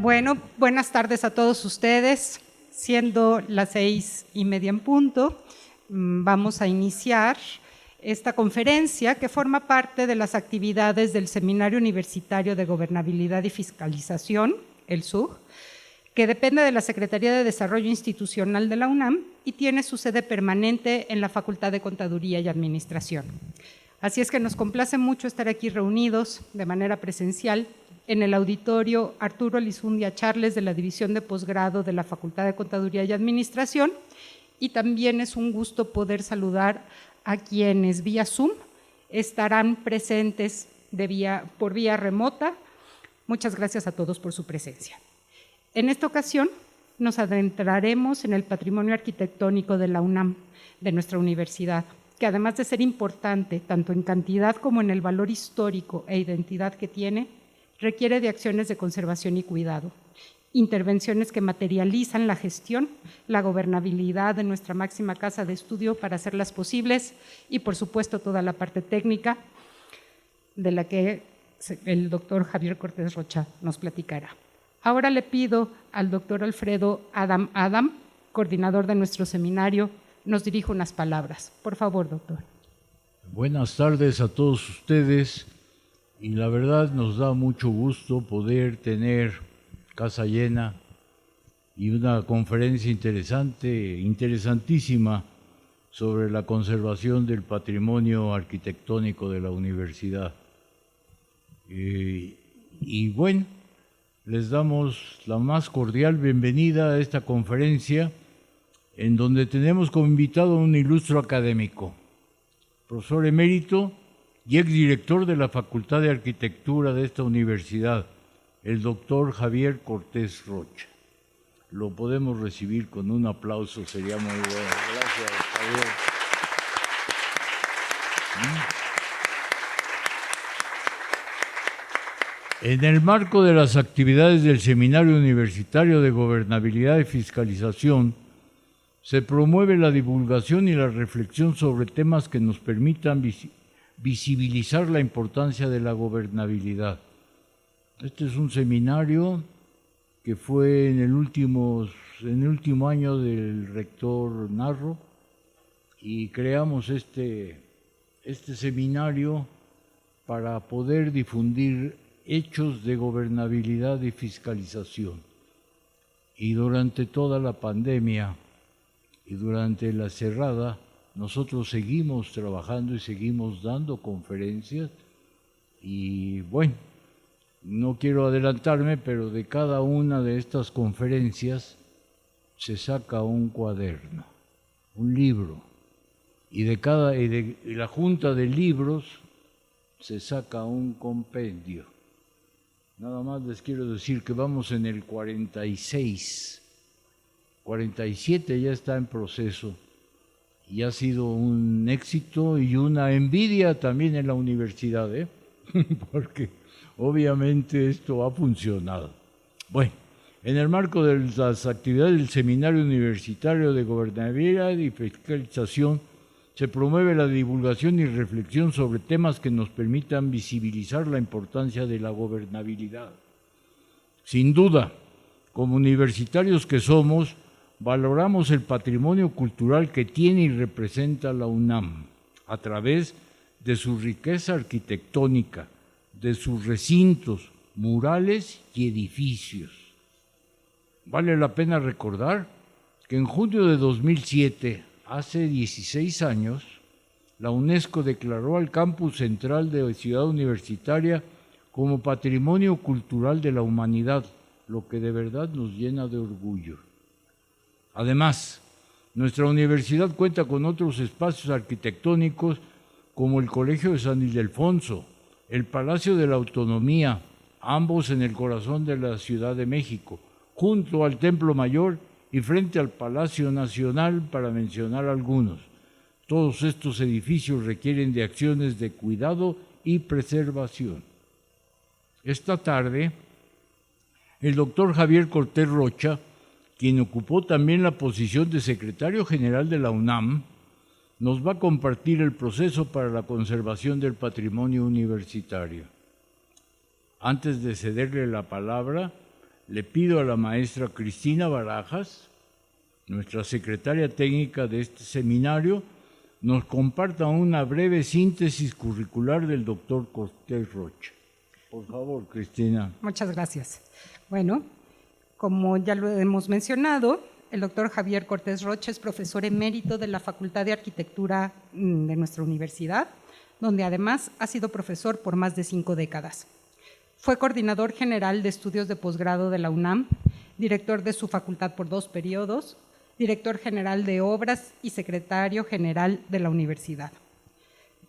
Bueno, buenas tardes a todos ustedes. Siendo las 6:30 en punto, vamos a iniciar esta conferencia que forma parte de las actividades del Seminario Universitario de Gobernabilidad y Fiscalización, el SUG, que depende de la Secretaría de Desarrollo Institucional de la UNAM y tiene su sede permanente en la Facultad de Contaduría y Administración. Así es que nos complace mucho estar aquí reunidos de manera presencial en el auditorio Arturo Lizundia Charles de la División de Posgrado de la Facultad de Contaduría y Administración, y también es un gusto poder saludar a quienes vía Zoom estarán presentes por vía remota. Muchas gracias a todos por su presencia. En esta ocasión nos adentraremos en el patrimonio arquitectónico de la UNAM, de nuestra universidad, que además de ser importante tanto en cantidad como en el valor histórico e identidad que tiene, requiere de acciones de conservación y cuidado, intervenciones que materializan la gestión, la gobernabilidad de nuestra máxima casa de estudio para hacerlas posibles y, por supuesto, toda la parte técnica de la que el doctor Javier Cortés Rocha nos platicará. Ahora le pido al doctor Alfredo Adam, coordinador de nuestro seminario, nos dirija unas palabras. Por favor, doctor. Buenas tardes a todos ustedes. Y la verdad nos da mucho gusto poder tener casa llena y una conferencia interesantísima sobre la conservación del patrimonio arquitectónico de la universidad. Y bueno, les damos la más cordial bienvenida a esta conferencia en donde tenemos como invitado a un ilustre académico, profesor emérito y exdirector de la Facultad de Arquitectura de esta universidad, el doctor Javier Cortés Rocha. Lo podemos recibir con un aplauso, sería muy bueno. Gracias, Javier. En el marco de las actividades del Seminario Universitario de Gobernabilidad y Fiscalización, se promueve la divulgación y la reflexión sobre temas que nos permitan visibilizar la importancia de la gobernabilidad. Este es un seminario que fue en el último año del rector Narro y creamos este seminario para poder difundir hechos de gobernabilidad y fiscalización. Y durante toda la pandemia y durante la cerrada, nosotros seguimos trabajando y seguimos dando conferencias y bueno, no quiero adelantarme, pero de cada una de estas conferencias se saca un cuaderno, un libro, y de la junta de libros se saca un compendio. Nada más les quiero decir que vamos en el 46, 47 ya está en proceso. Y ha sido un éxito y una envidia también en la universidad, porque obviamente esto ha funcionado. Bueno, en el marco de las actividades del Seminario Universitario de Gobernabilidad y Fiscalización, se promueve la divulgación y reflexión sobre temas que nos permitan visibilizar la importancia de la gobernabilidad. Sin duda, como universitarios que somos, valoramos el patrimonio cultural que tiene y representa la UNAM a través de su riqueza arquitectónica, de sus recintos, murales y edificios. Vale la pena recordar que en junio de 2007, hace 16 años, la UNESCO declaró al campus central de Ciudad Universitaria como Patrimonio Cultural de la Humanidad, lo que de verdad nos llena de orgullo. Además, nuestra universidad cuenta con otros espacios arquitectónicos como el Colegio de San Ildefonso, el Palacio de la Autonomía, ambos en el corazón de la Ciudad de México, junto al Templo Mayor y frente al Palacio Nacional, para mencionar algunos. Todos estos edificios requieren de acciones de cuidado y preservación. Esta tarde, el doctor Javier Cortés Rocha, quien ocupó también la posición de secretario general de la UNAM, nos va a compartir el proceso para la conservación del patrimonio universitario. Antes de cederle la palabra, le pido a la maestra Cristina Barajas, nuestra secretaria técnica de este seminario, nos comparta una breve síntesis curricular del doctor Cortés Rocha. Por favor, Cristina. Muchas gracias. Bueno, como ya lo hemos mencionado, el doctor Javier Cortés Rocha es profesor emérito de la Facultad de Arquitectura de nuestra universidad, donde además ha sido profesor por más de 5 décadas. Fue coordinador general de estudios de posgrado de la UNAM, director de su facultad por 2 periodos, director general de obras y secretario general de la universidad.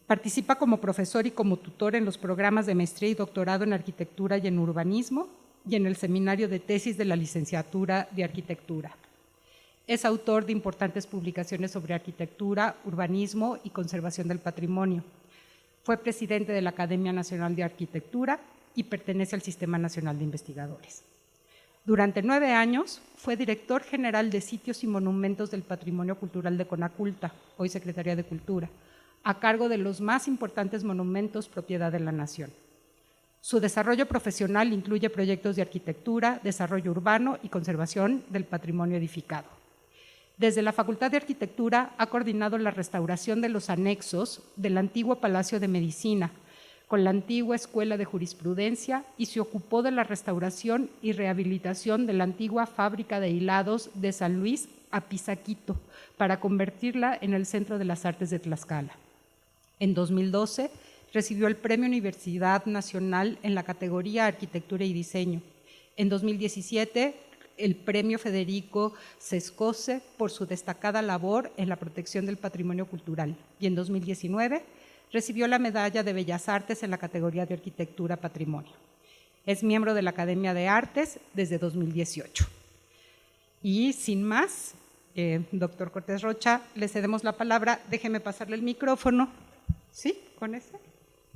Participa como profesor y como tutor en los programas de maestría y doctorado en arquitectura y en urbanismo y en el seminario de tesis de la licenciatura de arquitectura. Es autor de importantes publicaciones sobre arquitectura, urbanismo y conservación del patrimonio. Fue presidente de la Academia Nacional de Arquitectura y pertenece al Sistema Nacional de Investigadores. Durante 9 años fue director general de Sitios y Monumentos del Patrimonio Cultural de Conaculta, hoy Secretaría de Cultura, a cargo de los más importantes monumentos propiedad de la nación. Su desarrollo profesional incluye proyectos de arquitectura, desarrollo urbano y conservación del patrimonio edificado. Desde la Facultad de Arquitectura ha coordinado la restauración de los anexos del antiguo Palacio de Medicina, con la antigua Escuela de Jurisprudencia, y se ocupó de la restauración y rehabilitación de la antigua Fábrica de Hilados de San Luis Apizaquito para convertirla en el Centro de las Artes de Tlaxcala. En 2012 recibió el Premio Universidad Nacional en la categoría Arquitectura y Diseño. En 2017 el Premio Federico Sescose por su destacada labor en la protección del patrimonio cultural, y en 2019 recibió la Medalla de Bellas Artes en la categoría de Arquitectura Patrimonio. Es miembro de la Academia de Artes desde 2018. Y sin más, doctor Cortés Rocha, le cedemos la palabra. Déjeme pasarle el micrófono. ¿Sí? ¿Con ese?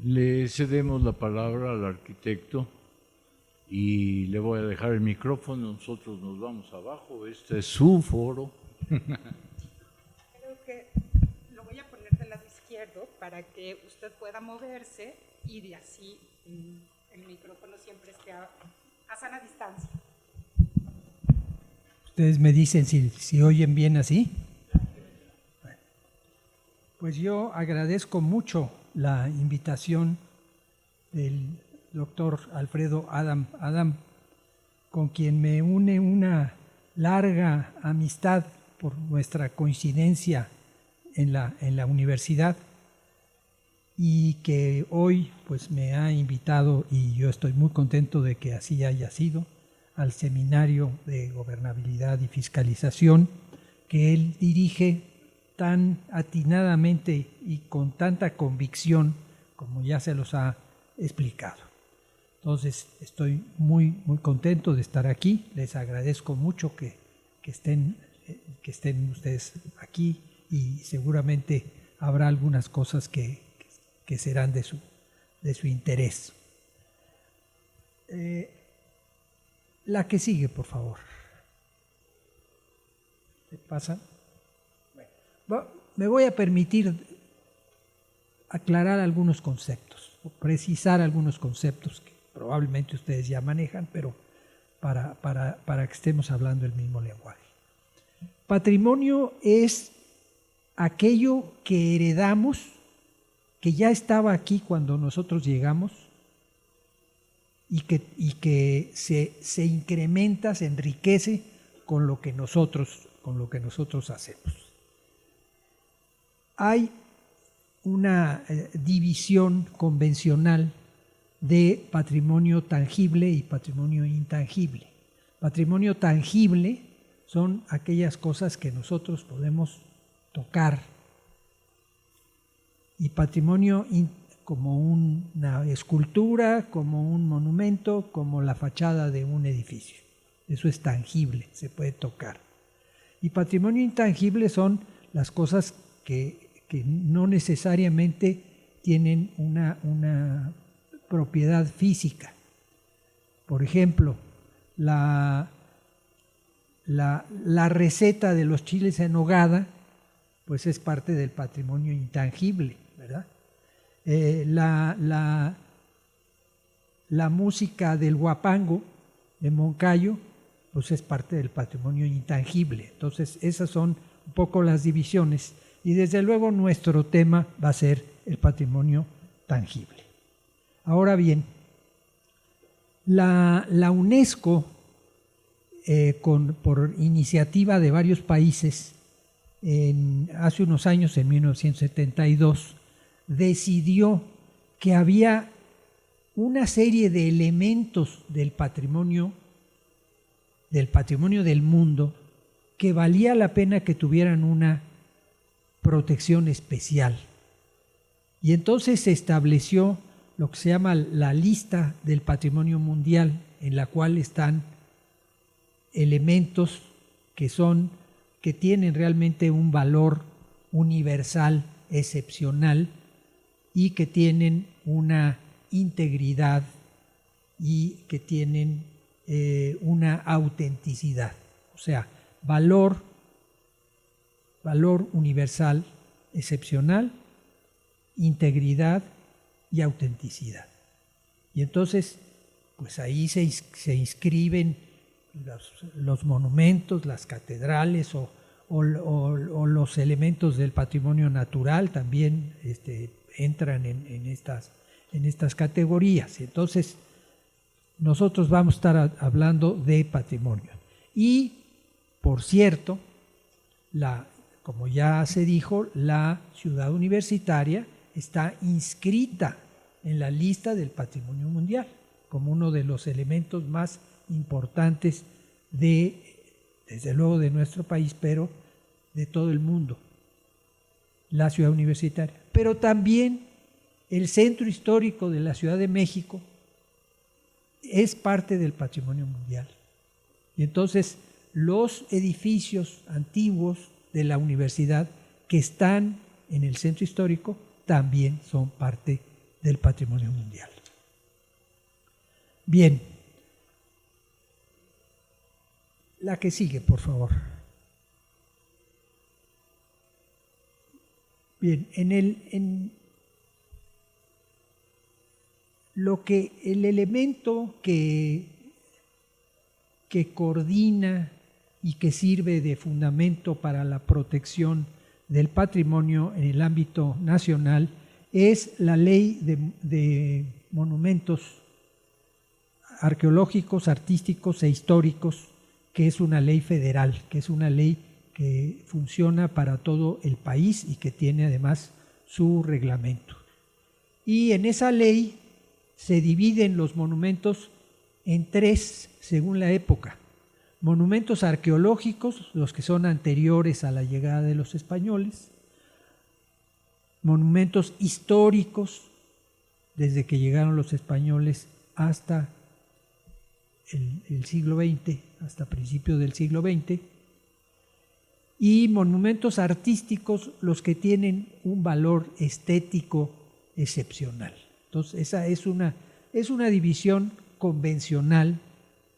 Le cedemos la palabra al arquitecto y le voy a dejar el micrófono. Nosotros nos vamos abajo. Este es su foro. Creo que lo voy a poner del lado izquierdo para que usted pueda moverse y de así el micrófono siempre esté a sana distancia. Ustedes me dicen si oyen bien así. Bueno, pues yo agradezco mucho la invitación del doctor Alfredo Adam, con quien me une una larga amistad por nuestra coincidencia en la universidad, y que hoy pues me ha invitado, y yo estoy muy contento de que así haya sido, al Seminario de Gobernabilidad y Fiscalización que él dirige tan atinadamente y con tanta convicción como ya se los ha explicado. Entonces estoy muy contento de estar aquí. Les agradezco mucho que estén ustedes aquí, y seguramente habrá algunas cosas que serán de su interés. La que sigue, por favor. ¿Qué pasa? Bueno, me voy a permitir aclarar algunos conceptos, o precisar algunos conceptos que probablemente ustedes ya manejan, pero para que estemos hablando el mismo lenguaje. Patrimonio es aquello que heredamos, que ya estaba aquí cuando nosotros llegamos, y que se incrementa, se enriquece con lo que nosotros hacemos. Hay una división convencional de patrimonio tangible y patrimonio intangible. Patrimonio tangible son aquellas cosas que nosotros podemos tocar, y patrimonio como una escultura, como un monumento, como la fachada de un edificio. Eso es tangible, se puede tocar. Y patrimonio intangible son las cosas que no necesariamente tienen una propiedad física. Por ejemplo, la receta de los chiles en nogada, pues es parte del patrimonio intangible, ¿verdad? La música del huapango de Moncayo, pues es parte del patrimonio intangible. Entonces, esas son un poco las divisiones. Y desde luego nuestro tema va a ser el patrimonio tangible. Ahora bien, la UNESCO, por iniciativa de varios países, hace unos años, en 1972, decidió que había una serie de elementos del patrimonio del mundo que valía la pena que tuvieran una protección especial. Y entonces se estableció lo que se llama la lista del patrimonio mundial, en la cual están elementos que tienen realmente un valor universal, excepcional, y que tienen una integridad y que tienen una autenticidad. O sea, valor universal, excepcional, integridad y autenticidad. Y entonces, pues ahí se inscriben los monumentos, las catedrales o los elementos del patrimonio natural también entran en estas categorías. Entonces, nosotros vamos a estar hablando de patrimonio. Y, por cierto, como ya se dijo, la ciudad universitaria está inscrita en la lista del patrimonio mundial como uno de los elementos más importantes desde luego de nuestro país, pero de todo el mundo, la ciudad universitaria. Pero también el centro histórico de la Ciudad de México es parte del patrimonio mundial. Y entonces los edificios antiguos de la universidad que están en el centro histórico también son parte del patrimonio mundial. Bien, la que sigue, por favor. Bien, el elemento que coordina y que sirve de fundamento para la protección del patrimonio en el ámbito nacional es la Ley de Monumentos Arqueológicos, Artísticos e Históricos, que es una ley federal, que es una ley que funciona para todo el país y que tiene además su reglamento. Y en esa ley se dividen los monumentos en tres, según la época. Monumentos arqueológicos, los que son anteriores a la llegada de los españoles. Monumentos históricos, desde que llegaron los españoles hasta el siglo XX, hasta principios del siglo XX. Y monumentos artísticos, los que tienen un valor estético excepcional. Entonces, esa es una división convencional,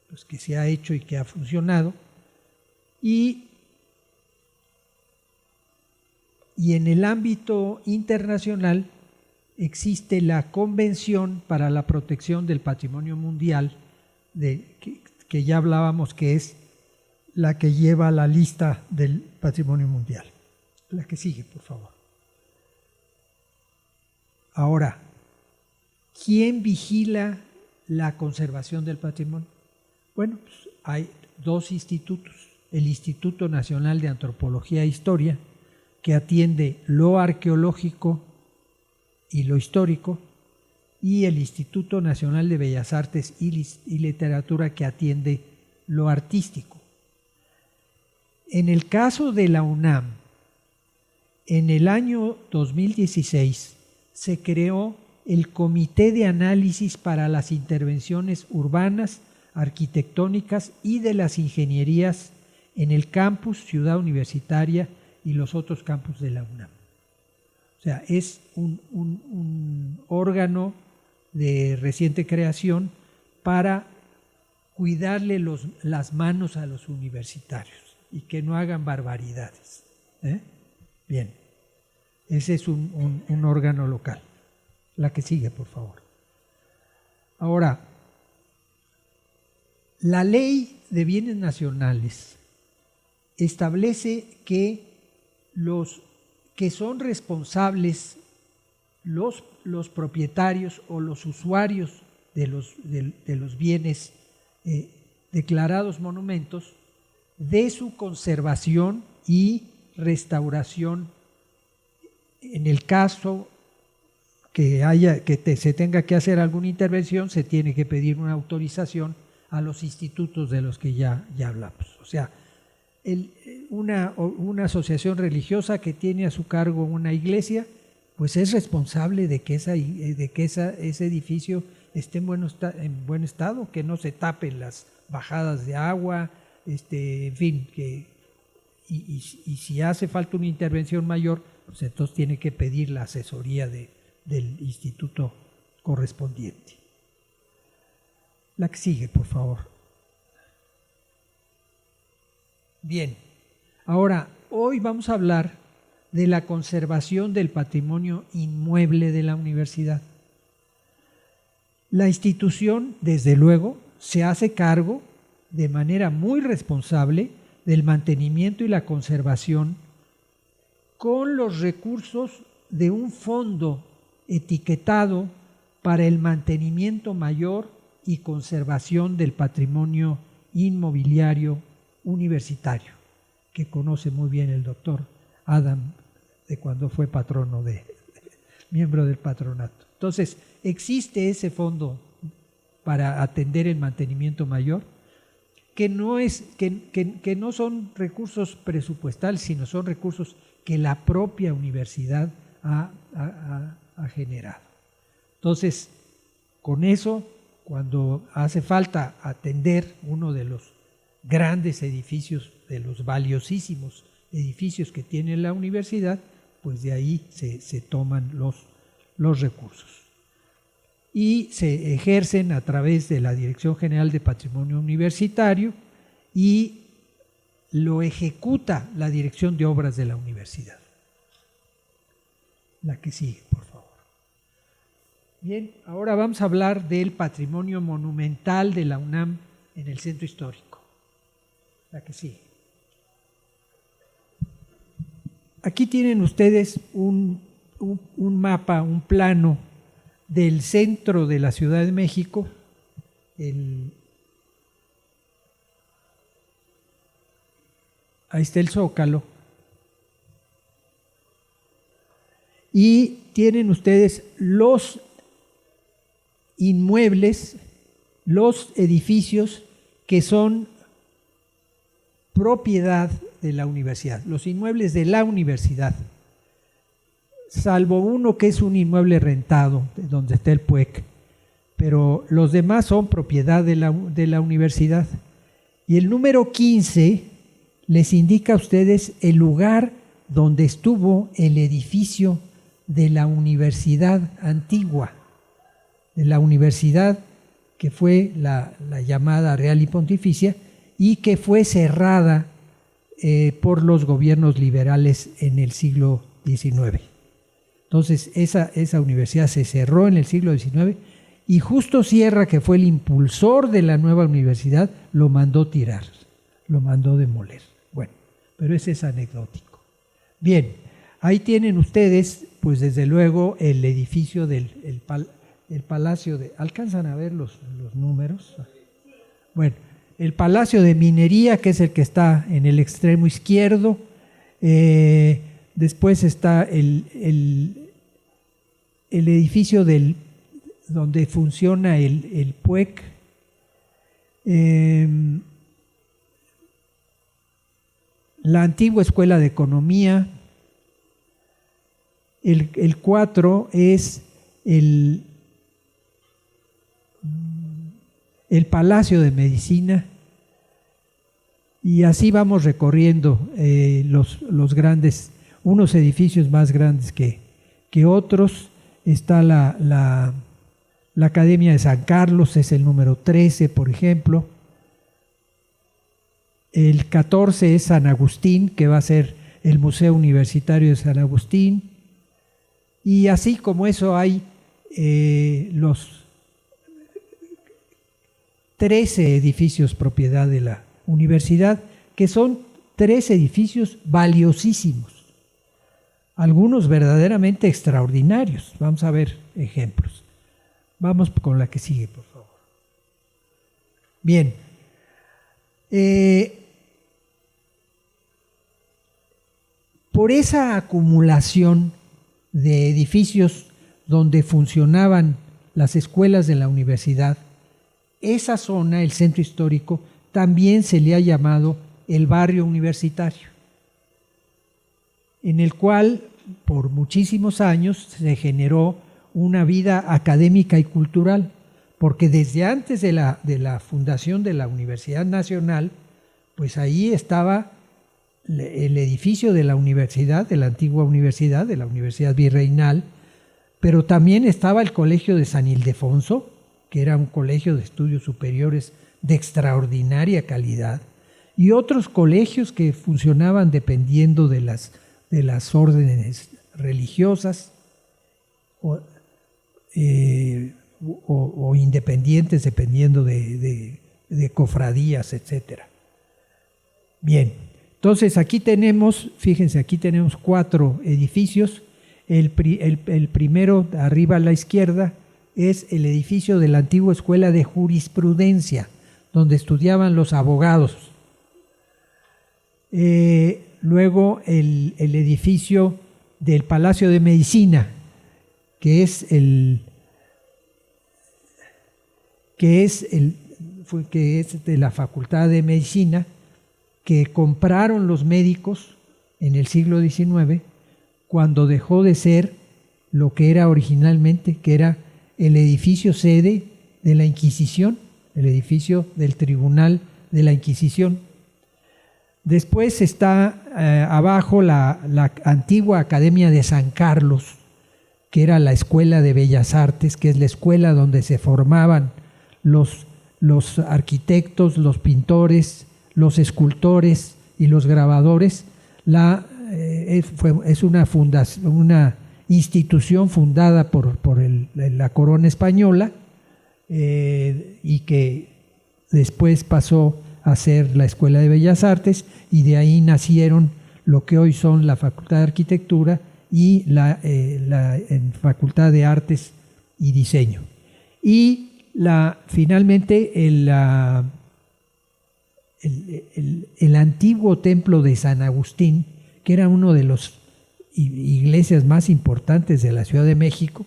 pues, que se ha hecho y que ha funcionado. Y en el ámbito internacional existe la Convención para la Protección del Patrimonio Mundial, que ya hablábamos, que es la que lleva la lista del patrimonio mundial. La que sigue, por favor. Ahora, ¿quién vigila la conservación del patrimonio? Bueno, pues hay dos institutos. El Instituto Nacional de Antropología e Historia, que atiende lo arqueológico y lo histórico, y el Instituto Nacional de Bellas Artes y Literatura, que atiende lo artístico. En el caso de la UNAM, en el año 2016 se creó el Comité de Análisis para las Intervenciones Urbanas, Arquitectónicas y de las Ingenierías en el campus Ciudad Universitaria y los otros campus de la UNAM. O sea, es un órgano de reciente creación para cuidarle las manos a los universitarios y que no hagan barbaridades. Bien, ese es un órgano local. La que sigue, por favor. Ahora, La Ley de Bienes Nacionales establece que los que son responsables, los propietarios o los usuarios de los bienes declarados monumentos, de su conservación y restauración, en el caso que se tenga que hacer alguna intervención, se tiene que pedir una autorización a los institutos de los que ya hablamos. O sea, una asociación religiosa que tiene a su cargo una iglesia, pues es responsable de que ese edificio esté en buen estado, que no se tapen las bajadas de agua, en fin, y si hace falta una intervención mayor, pues entonces tiene que pedir la asesoría del instituto correspondiente. La que sigue, por favor. Bien, ahora, hoy vamos a hablar de la conservación del patrimonio inmueble de la universidad. La institución, desde luego, se hace cargo de manera muy responsable del mantenimiento y la conservación con los recursos de un fondo etiquetado para el mantenimiento mayor y conservación del patrimonio inmobiliario universitario, que conoce muy bien el doctor Adam de cuando fue miembro del patronato. Entonces, existe ese fondo para atender el mantenimiento mayor, que no son recursos presupuestales, sino son recursos que la propia universidad ha generado. Entonces, con eso, cuando hace falta atender uno de los grandes edificios, de los valiosísimos edificios que tiene la universidad, pues de ahí se toman los recursos. Y se ejercen a través de la Dirección General de Patrimonio Universitario y lo ejecuta la Dirección de Obras de la Universidad. La que sigue, por favor. Bien, ahora vamos a hablar del patrimonio monumental de la UNAM en el centro histórico. La que sigue. Aquí tienen ustedes un mapa, un plano del centro de la Ciudad de México, ahí está el Zócalo, y tienen ustedes los inmuebles, los edificios que son propiedad de la universidad, los inmuebles de la universidad, salvo uno que es un inmueble rentado, donde está el PUEC, pero los demás son propiedad de la universidad. Y el número 15 les indica a ustedes el lugar donde estuvo el edificio de la universidad antigua, de la universidad que fue la llamada Real y Pontificia y que fue cerrada por los gobiernos liberales en el siglo XIX. Entonces, esa universidad se cerró en el siglo XIX y Justo Sierra, que fue el impulsor de la nueva universidad, lo mandó tirar, lo mandó demoler. Bueno, pero ese es anecdótico. Bien, ahí tienen ustedes, pues desde luego, el edificio del Palacio de... ¿Alcanzan a ver los números? Bueno, el Palacio de Minería, que es el que está en el extremo izquierdo. Después está el edificio donde funciona el PUEC. La antigua Escuela de Economía. El 4 es el Palacio de Medicina. Y así vamos recorriendo los grandes, unos edificios más grandes que otros. Está la Academia de San Carlos, es el número 13, por ejemplo. El 14 es San Agustín, que va a ser el Museo Universitario de San Agustín. Y así como eso hay 13 edificios propiedad de la universidad, que son 3 edificios valiosísimos, algunos verdaderamente extraordinarios. Vamos a ver ejemplos. Vamos con la que sigue, por favor. Bien. Por esa acumulación de edificios donde funcionaban las escuelas de la universidad, esa zona, el centro histórico, también se le ha llamado el barrio universitario, en el cual por muchísimos años se generó una vida académica y cultural, porque desde antes de la fundación de la Universidad Nacional, pues ahí estaba el edificio de la universidad, de la antigua universidad, de la Universidad Virreinal, pero también estaba el Colegio de San Ildefonso, que era un colegio de estudios superiores de extraordinaria calidad, y otros colegios que funcionaban dependiendo de las órdenes religiosas o independientes, dependiendo de cofradías, etc. Bien, entonces aquí tenemos, fíjense, aquí tenemos 4 edificios. El primero, arriba a la izquierda, es el edificio de la antigua Escuela de Jurisprudencia, donde estudiaban los abogados. Luego el edificio del Palacio de Medicina, que es de la Facultad de Medicina, que compraron los médicos en el siglo XIX, cuando dejó de ser lo que era originalmente, que era el edificio sede de la Inquisición, el edificio del Tribunal de la Inquisición. Después está abajo la antigua Academia de San Carlos, que era la Escuela de Bellas Artes, que es la escuela donde se formaban los arquitectos, los pintores, los escultores y los grabadores. Es una institución fundada por la corona española y que después pasó a ser la Escuela de Bellas Artes, y de ahí nacieron lo que hoy son la Facultad de Arquitectura y la Facultad de Artes y Diseño. Y finalmente el antiguo templo de San Agustín, que era uno de las iglesias más importantes de la Ciudad de México,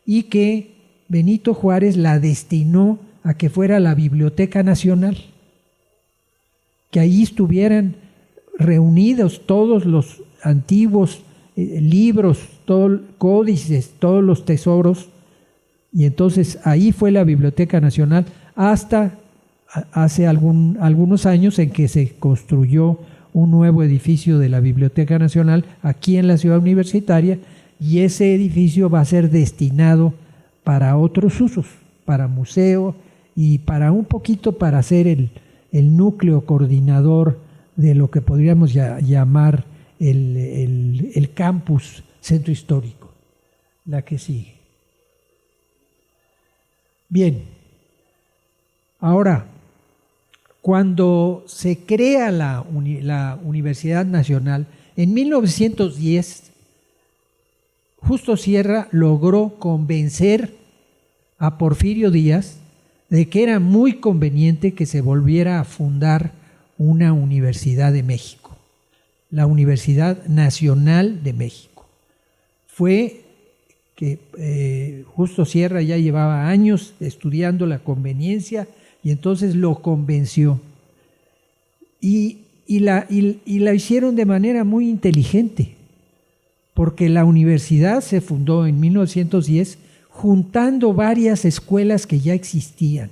y que Benito Juárez la destinó a que fuera la Biblioteca Nacional, que allí estuvieran reunidos todos los antiguos libros, códices, todos los tesoros, y entonces ahí fue la Biblioteca Nacional hasta hace algunos años en que se construyó un nuevo edificio de la Biblioteca Nacional aquí en la Ciudad Universitaria, y ese edificio va a ser destinado para otros usos, para museo y para un poquito para ser el núcleo coordinador de lo que podríamos llamar el campus centro histórico. La que sigue. Bien, ahora, cuando se crea la Universidad Nacional, en 1910, Justo Sierra logró convencer a Porfirio Díaz de que era muy conveniente que se volviera a fundar una Universidad de México, la Universidad Nacional de México. Fue que Justo Sierra ya llevaba años estudiando la conveniencia, y entonces lo convenció. Y la hicieron de manera muy inteligente, porque la universidad se fundó en 1910 juntando varias escuelas que ya existían.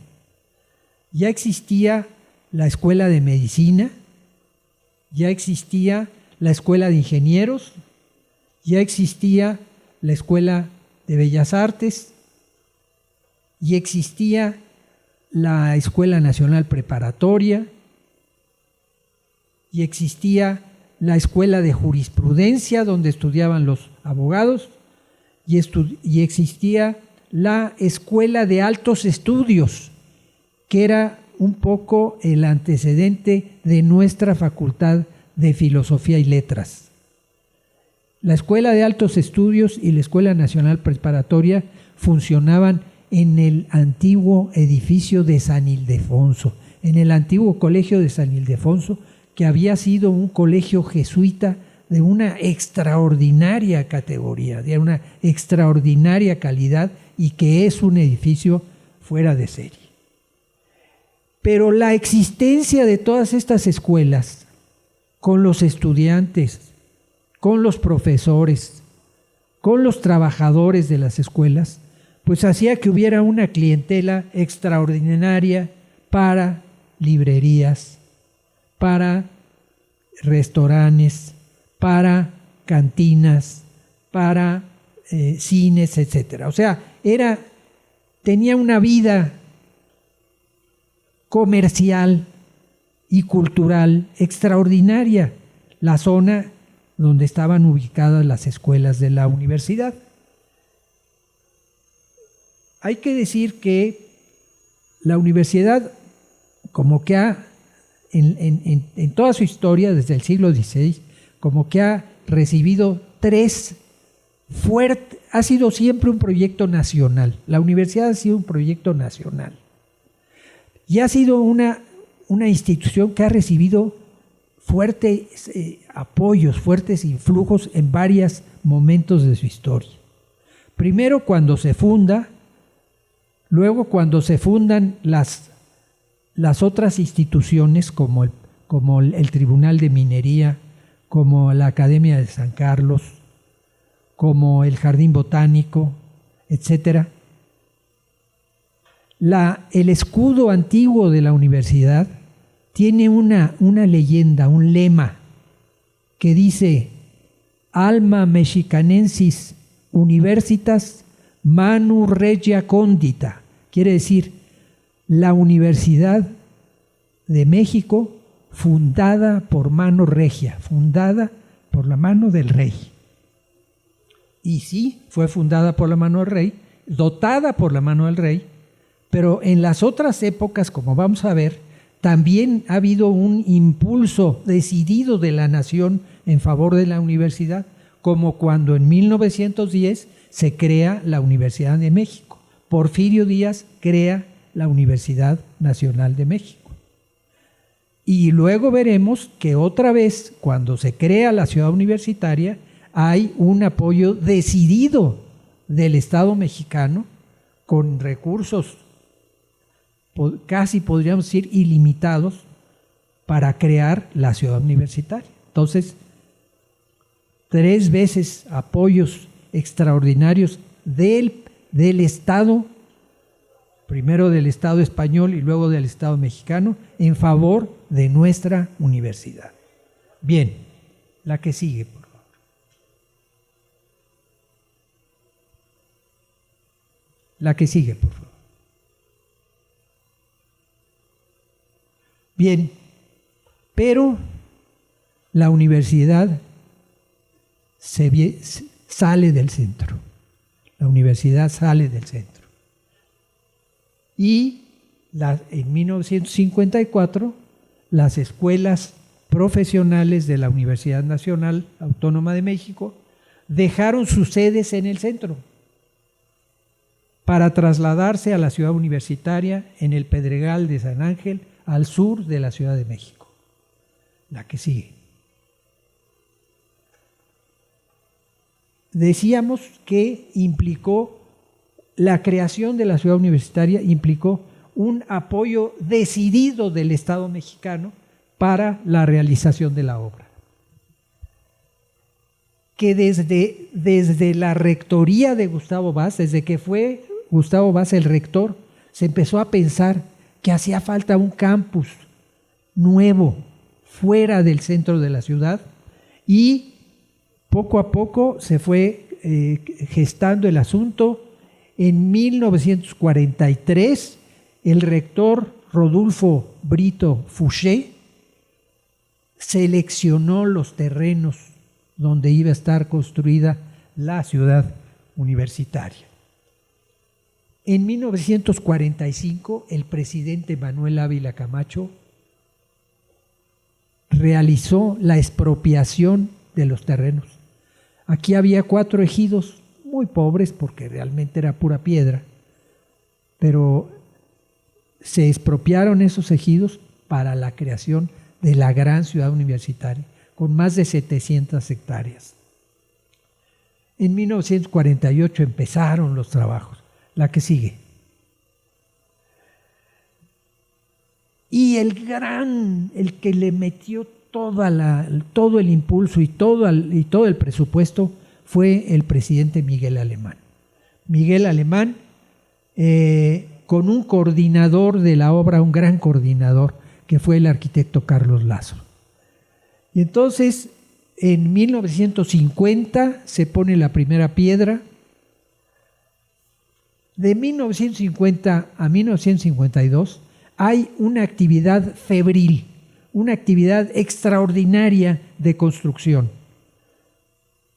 Ya existía la Escuela de Medicina, ya existía la Escuela de Ingenieros, ya existía la Escuela de Bellas Artes, y existía la Escuela Nacional Preparatoria, y existía la Escuela de Jurisprudencia, donde estudiaban los abogados, y existía la Escuela de Altos Estudios, que era un poco el antecedente de nuestra Facultad de Filosofía y Letras. La Escuela de Altos Estudios y la Escuela Nacional Preparatoria funcionaban en el antiguo edificio de San Ildefonso, en el antiguo colegio de San Ildefonso, que había sido un colegio jesuita de una extraordinaria categoría, de una extraordinaria calidad, y que es un edificio fuera de serie. Pero la existencia de todas estas escuelas, con los estudiantes, con los profesores, con los trabajadores de las escuelas, pues hacía que hubiera una clientela extraordinaria para librerías, para restaurantes, para cantinas, para cines, etc. O sea, tenía una vida comercial y cultural extraordinaria la zona donde estaban ubicadas las escuelas de la universidad. Hay que decir que la universidad, como que en toda su historia, desde el siglo XVI, como que ha recibido ha sido siempre un proyecto nacional. La universidad ha sido un proyecto nacional. Y ha sido una institución que ha recibido fuertes apoyos, fuertes influjos en varios momentos de su historia. Primero cuando se funda, luego cuando se fundan las otras instituciones como el Tribunal de Minería, como la Academia de San Carlos, como el Jardín Botánico, etc. El escudo antiguo de la universidad tiene una leyenda, un lema que dice: Alma Mexicanensis Universitas Manu Regia Condita. Quiere decir, la Universidad de México fundada por mano regia, fundada por la mano del rey. Y sí, fue fundada por la mano del rey, dotada por la mano del rey, pero en las otras épocas, como vamos a ver, también ha habido un impulso decidido de la nación en favor de la universidad, como cuando en 1910 se crea la Universidad de México. Porfirio Díaz crea la Universidad Nacional de México. Y luego veremos que otra vez, cuando se crea la ciudad universitaria, hay un apoyo decidido del Estado mexicano con recursos casi podríamos decir ilimitados para crear la ciudad universitaria. Entonces, 3 veces apoyos extraordinarios del Estado, primero del Estado español y luego del Estado mexicano, en favor de nuestra universidad. Bien, la que sigue, por favor. La que sigue, por favor. Bien, pero la universidad sale del centro. La universidad sale del centro. Y en 1954, las escuelas profesionales de la Universidad Nacional Autónoma de México dejaron sus sedes en el centro para trasladarse a la ciudad universitaria en el Pedregal de San Ángel, al sur de la Ciudad de México. La que sigue. Decíamos que la creación de la ciudad universitaria implicó un apoyo decidido del Estado mexicano para la realización de la obra. Que desde la rectoría de Gustavo Vaz, desde que fue Gustavo Vaz el rector, se empezó a pensar que hacía falta un campus nuevo fuera del centro de la ciudad, y poco a poco se fue gestando el asunto. En 1943, el rector Rodolfo Brito Fouché seleccionó los terrenos donde iba a estar construida la ciudad universitaria. En 1945, el presidente Manuel Ávila Camacho realizó la expropiación de los terrenos. Aquí había 4 ejidos muy pobres porque realmente era pura piedra, pero se expropiaron esos ejidos para la creación de la gran ciudad universitaria, con más de 700 hectáreas. En 1948 empezaron los trabajos. La que sigue. Y el que le metió todo el impulso y todo el presupuesto fue el presidente Miguel Alemán. Miguel Alemán, con un coordinador de la obra, un gran coordinador, que fue el arquitecto Carlos Lazo. Y entonces, en 1950 se pone la primera piedra. De 1950 a 1952 hay una actividad febril, una actividad extraordinaria de construcción.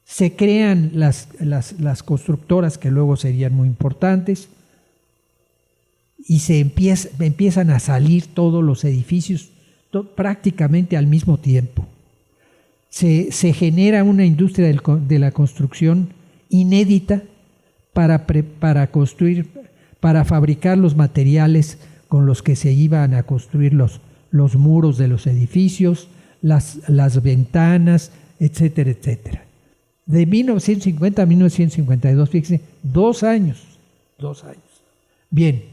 Se crean las constructoras que luego serían muy importantes y empiezan a salir todos los edificios prácticamente al mismo tiempo. Se genera una industria de la construcción inédita para construir, para fabricar los materiales con los que se iban a construir los muros de los edificios, las ventanas, etcétera, etcétera. De 1950 a 1952, fíjense, 2 años. Bien,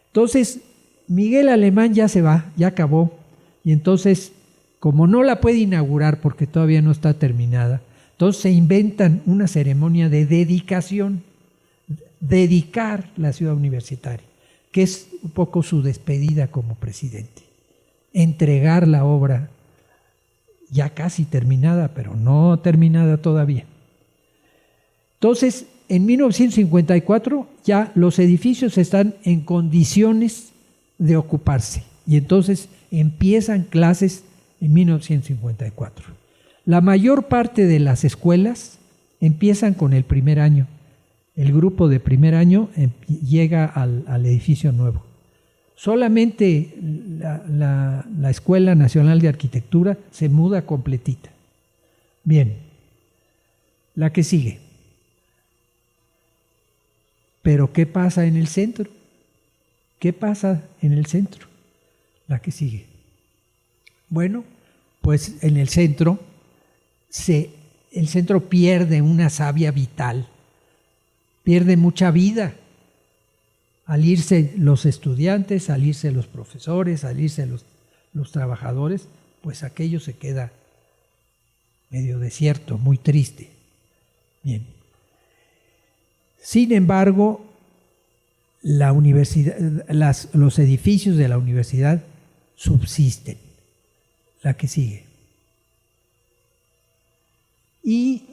entonces Miguel Alemán ya se va, ya acabó, y entonces, como no la puede inaugurar porque todavía no está terminada, entonces se inventan una ceremonia de dedicación, dedicar la ciudad universitaria, que es un poco su despedida como presidente. Entregar la obra ya casi terminada, pero no terminada todavía. Entonces, en 1954 ya los edificios están en condiciones de ocuparse y entonces empiezan clases en 1954. La mayor parte de las escuelas empiezan con el primer año. El grupo de primer año llega al edificio nuevo. Solamente la Escuela Nacional de Arquitectura se muda completita. Bien, la que sigue. Pero ¿qué pasa en el centro? ¿Qué pasa en el centro? La que sigue. Bueno, pues en el centro pierde una savia vital. Pierde mucha vida al irse los estudiantes, al irse los profesores, al irse los trabajadores, pues aquello se queda medio desierto, muy triste. Bien. Sin embargo, la universidad, los edificios de la universidad subsisten. La que sigue. Y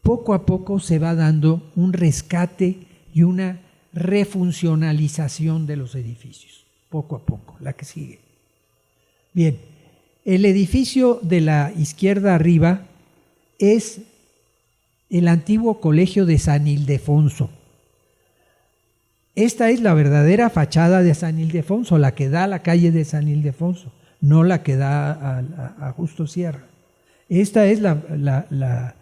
poco a poco se va dando un rescate y una refuncionalización de los edificios, poco a poco, la que sigue. Bien, el edificio de la izquierda arriba es el antiguo colegio de San Ildefonso. Esta es la verdadera fachada de San Ildefonso, la que da a la calle de San Ildefonso, no la que da a Justo Sierra. Esta es la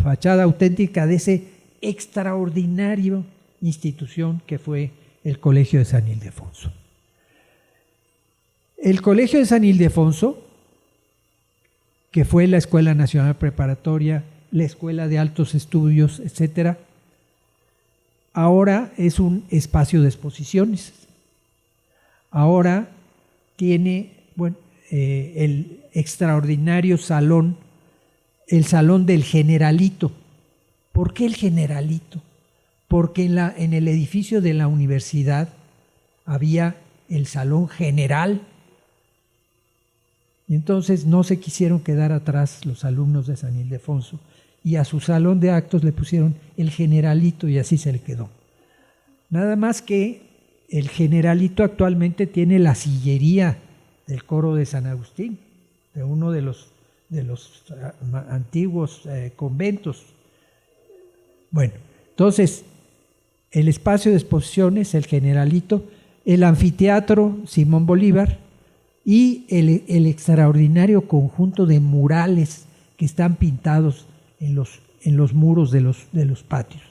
fachada auténtica de ese extraordinario institución que fue el Colegio de San Ildefonso. El Colegio de San Ildefonso, que fue la Escuela Nacional Preparatoria, la Escuela de Altos Estudios, etcétera, ahora es un espacio de exposiciones. Ahora tiene el extraordinario salón, el Salón del Generalito. ¿Por qué el Generalito? Porque en el edificio de la universidad había el Salón General. Y entonces no se quisieron quedar atrás los alumnos de San Ildefonso y a su salón de actos le pusieron el Generalito y así se le quedó. Nada más que el Generalito actualmente tiene la sillería del coro de San Agustín, de uno de los antiguos conventos. Bueno, entonces el espacio de exposiciones, el Generalito, el anfiteatro Simón Bolívar y el extraordinario conjunto de murales que están pintados en los muros de los patios.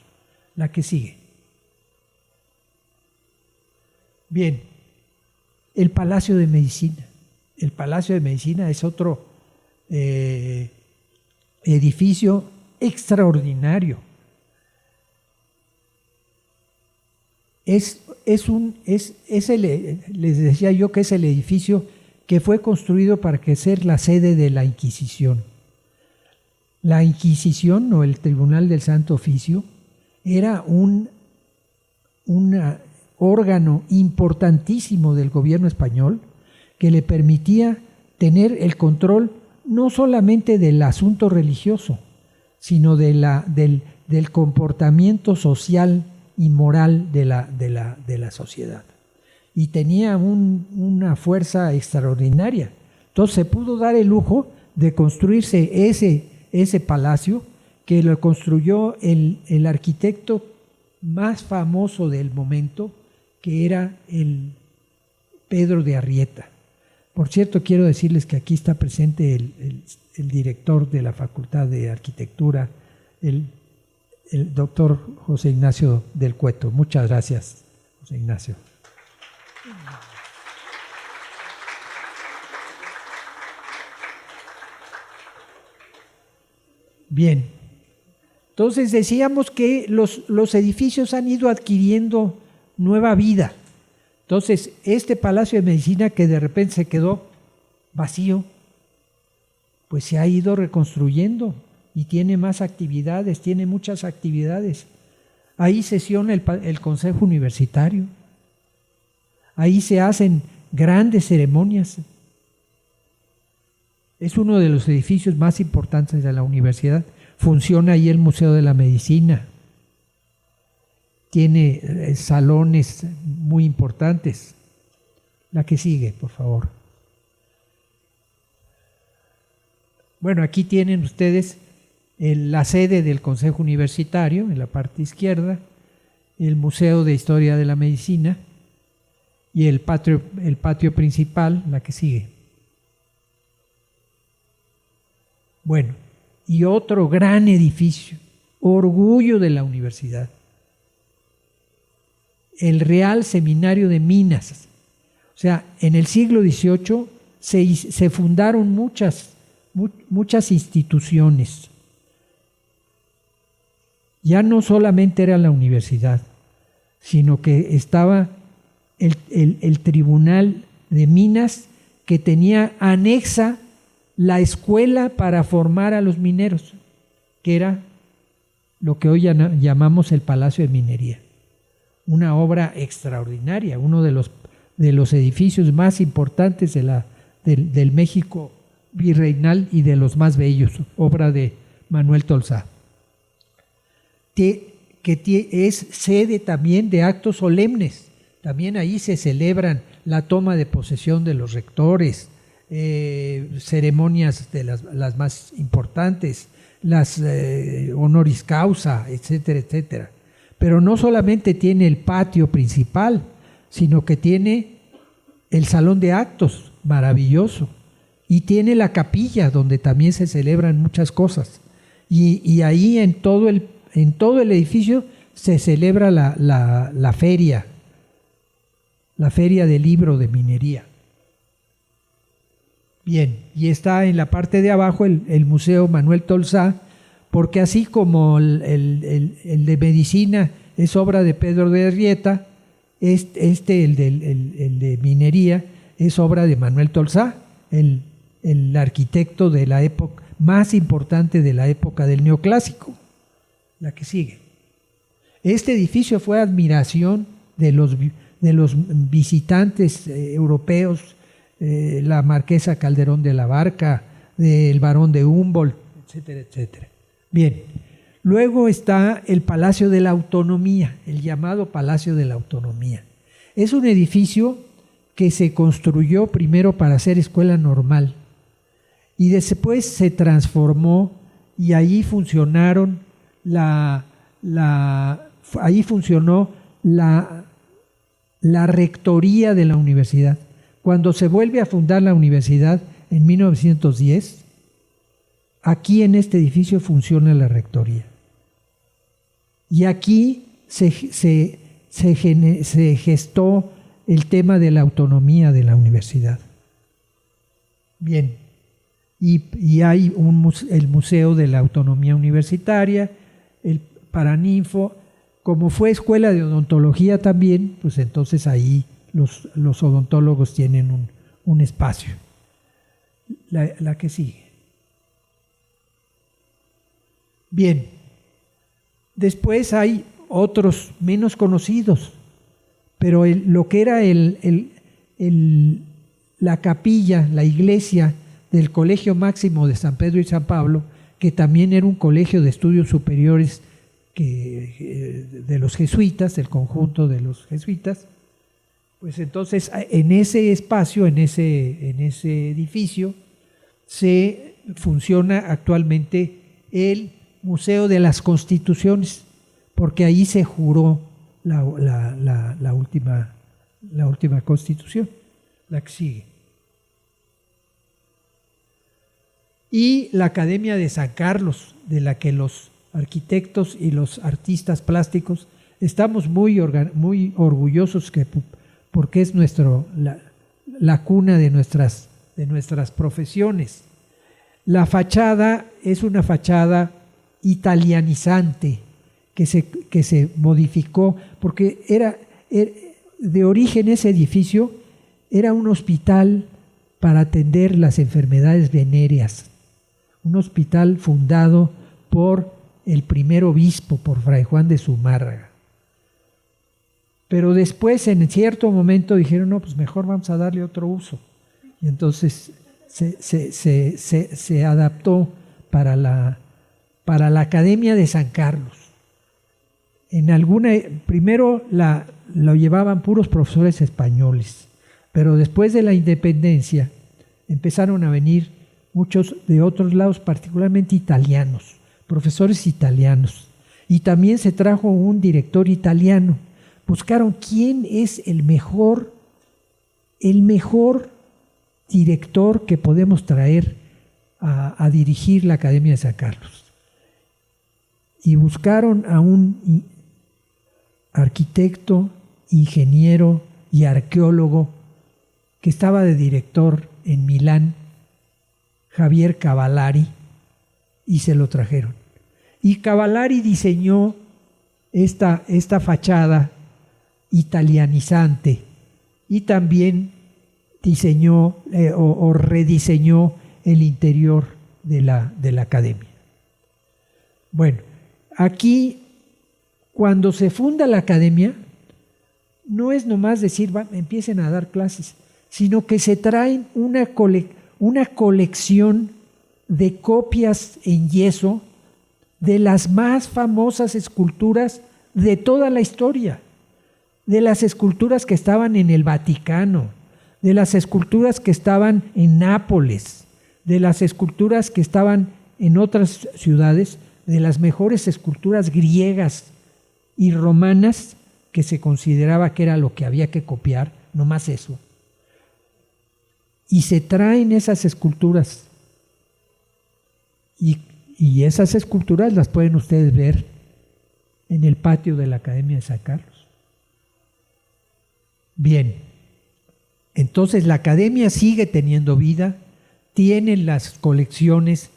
La que sigue. Bien, el Palacio de Medicina. El Palacio de Medicina es otro edificio extraordinario. Les decía yo que es el edificio que fue construido para que ser la sede de la Inquisición. La Inquisición, o el Tribunal del Santo Oficio, era un órgano importantísimo del gobierno español que le permitía tener el control no solamente del asunto religioso, sino del comportamiento social y moral de la sociedad. Y tenía una fuerza extraordinaria. Entonces se pudo dar el lujo de construirse ese palacio, que lo construyó el arquitecto más famoso del momento, que era el Pedro de Arrieta. Por cierto, quiero decirles que aquí está presente el director de la Facultad de Arquitectura, el doctor José Ignacio del Cueto. Muchas gracias, José Ignacio. Bien, entonces decíamos que los edificios han ido adquiriendo nueva vida. Entonces, este Palacio de Medicina, que de repente se quedó vacío, pues se ha ido reconstruyendo y tiene más actividades, tiene muchas actividades. Ahí sesiona el Consejo Universitario, ahí se hacen grandes ceremonias. Es uno de los edificios más importantes de la universidad. Funciona ahí el Museo de la Medicina. Tiene salones muy importantes. La que sigue, por favor. Bueno, aquí tienen ustedes la sede del Consejo Universitario, en la parte izquierda, el Museo de Historia de la Medicina y el patio principal, la que sigue. Bueno, y otro gran edificio, orgullo de la universidad, el Real Seminario de Minas. O sea, en el siglo XVIII se fundaron muchas instituciones. Ya no solamente era la universidad, sino que estaba el Tribunal de Minas, que tenía anexa la escuela para formar a los mineros, que era lo que hoy llamamos el Palacio de Minería. Una obra extraordinaria, uno de los edificios más importantes del México virreinal y de los más bellos, obra de Manuel Tolsá, que es sede también de actos solemnes. También ahí se celebran la toma de posesión de los rectores, ceremonias de las más importantes, las honoris causa, etcétera, etcétera. Pero no solamente tiene el patio principal, sino que tiene el salón de actos, maravilloso, y tiene la capilla, donde también se celebran muchas cosas. Y ahí en todo el edificio se celebra la feria del libro de minería. Bien, y está en la parte de abajo el Museo Manuel Tolsá, porque así como el de Medicina es obra de Pedro de Arrieta, el de Minería es obra de Manuel Tolsá, el arquitecto de la época más importante de la época del neoclásico. La que sigue. Este edificio fue admiración de los visitantes europeos, la marquesa Calderón de la Barca, el barón de Humboldt, etcétera, etcétera. Bien, luego está el Palacio de la Autonomía, el llamado Palacio de la Autonomía. Es un edificio que se construyó primero para ser escuela normal y después se transformó, y allí funcionaron ahí funcionó la rectoría de la universidad. Cuando se vuelve a fundar la universidad en 1910, aquí en este edificio funciona la rectoría. Y aquí se gestó el tema de la autonomía de la universidad. Bien, y hay el Museo de la Autonomía Universitaria, el Paraninfo. Como fue escuela de odontología también, pues entonces ahí los odontólogos tienen un espacio. La que sigue. Bien, después hay otros menos conocidos, pero lo que era la capilla, la iglesia del Colegio Máximo de San Pedro y San Pablo, que también era un colegio de estudios superiores de los jesuitas, del conjunto de los jesuitas, pues entonces en ese espacio, en ese edificio, se funciona actualmente el Museo de las Constituciones, porque ahí se juró la última Constitución, la que sigue. Y la Academia de San Carlos, de la que los arquitectos y los artistas plásticos estamos muy orgullosos, porque es la cuna de nuestras profesiones. La fachada es una fachada italianizante que se modificó, porque era de origen ese edificio era un hospital para atender las enfermedades venéreas, un hospital fundado por el primer obispo, por Fray Juan de Zumárraga. Pero después, en cierto momento, dijeron, no, pues mejor vamos a darle otro uso. Y entonces se adaptó para la Academia de San Carlos. Primero lo llevaban puros profesores españoles, pero después de la independencia empezaron a venir muchos de otros lados, particularmente italianos, profesores italianos. Y también se trajo un director italiano. Buscaron quién es el mejor director que podemos traer a dirigir la Academia de San Carlos. Y buscaron a un arquitecto, ingeniero y arqueólogo que estaba de director en Milán, Javier Cavallari, y se lo trajeron. Y Cavallari diseñó esta fachada italianizante y también diseñó o rediseñó el interior de la academia. Bueno, aquí cuando se funda la academia no es nomás decir empiecen a dar clases, sino que se traen una colección de copias en yeso de las más famosas esculturas de toda la historia, de las esculturas que estaban en el Vaticano, de las esculturas que estaban en Nápoles, de las esculturas que estaban en otras ciudades, de las mejores esculturas griegas y romanas que se consideraba que era lo que había que copiar, no más eso. Y se traen esas esculturas. Y esas esculturas las pueden ustedes ver en el patio de la Academia de San Carlos. Bien, entonces la Academia sigue teniendo vida, tiene las colecciones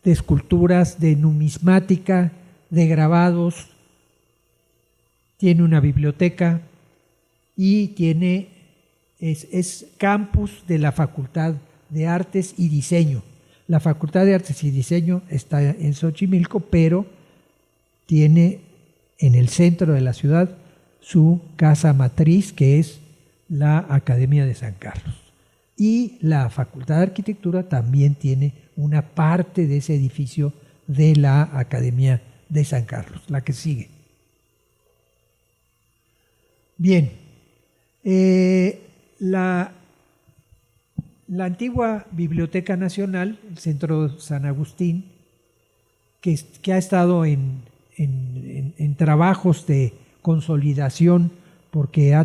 de esculturas, de numismática, de grabados, tiene una biblioteca y es campus de la Facultad de Artes y Diseño. La Facultad de Artes y Diseño está en Xochimilco, pero tiene en el centro de la ciudad su casa matriz, que es la Academia de San Carlos. Y la Facultad de Arquitectura también tiene una parte de ese edificio de la Academia de San Carlos, la que sigue. Bien, la antigua Biblioteca Nacional, el Centro San Agustín, que ha estado en en trabajos de consolidación porque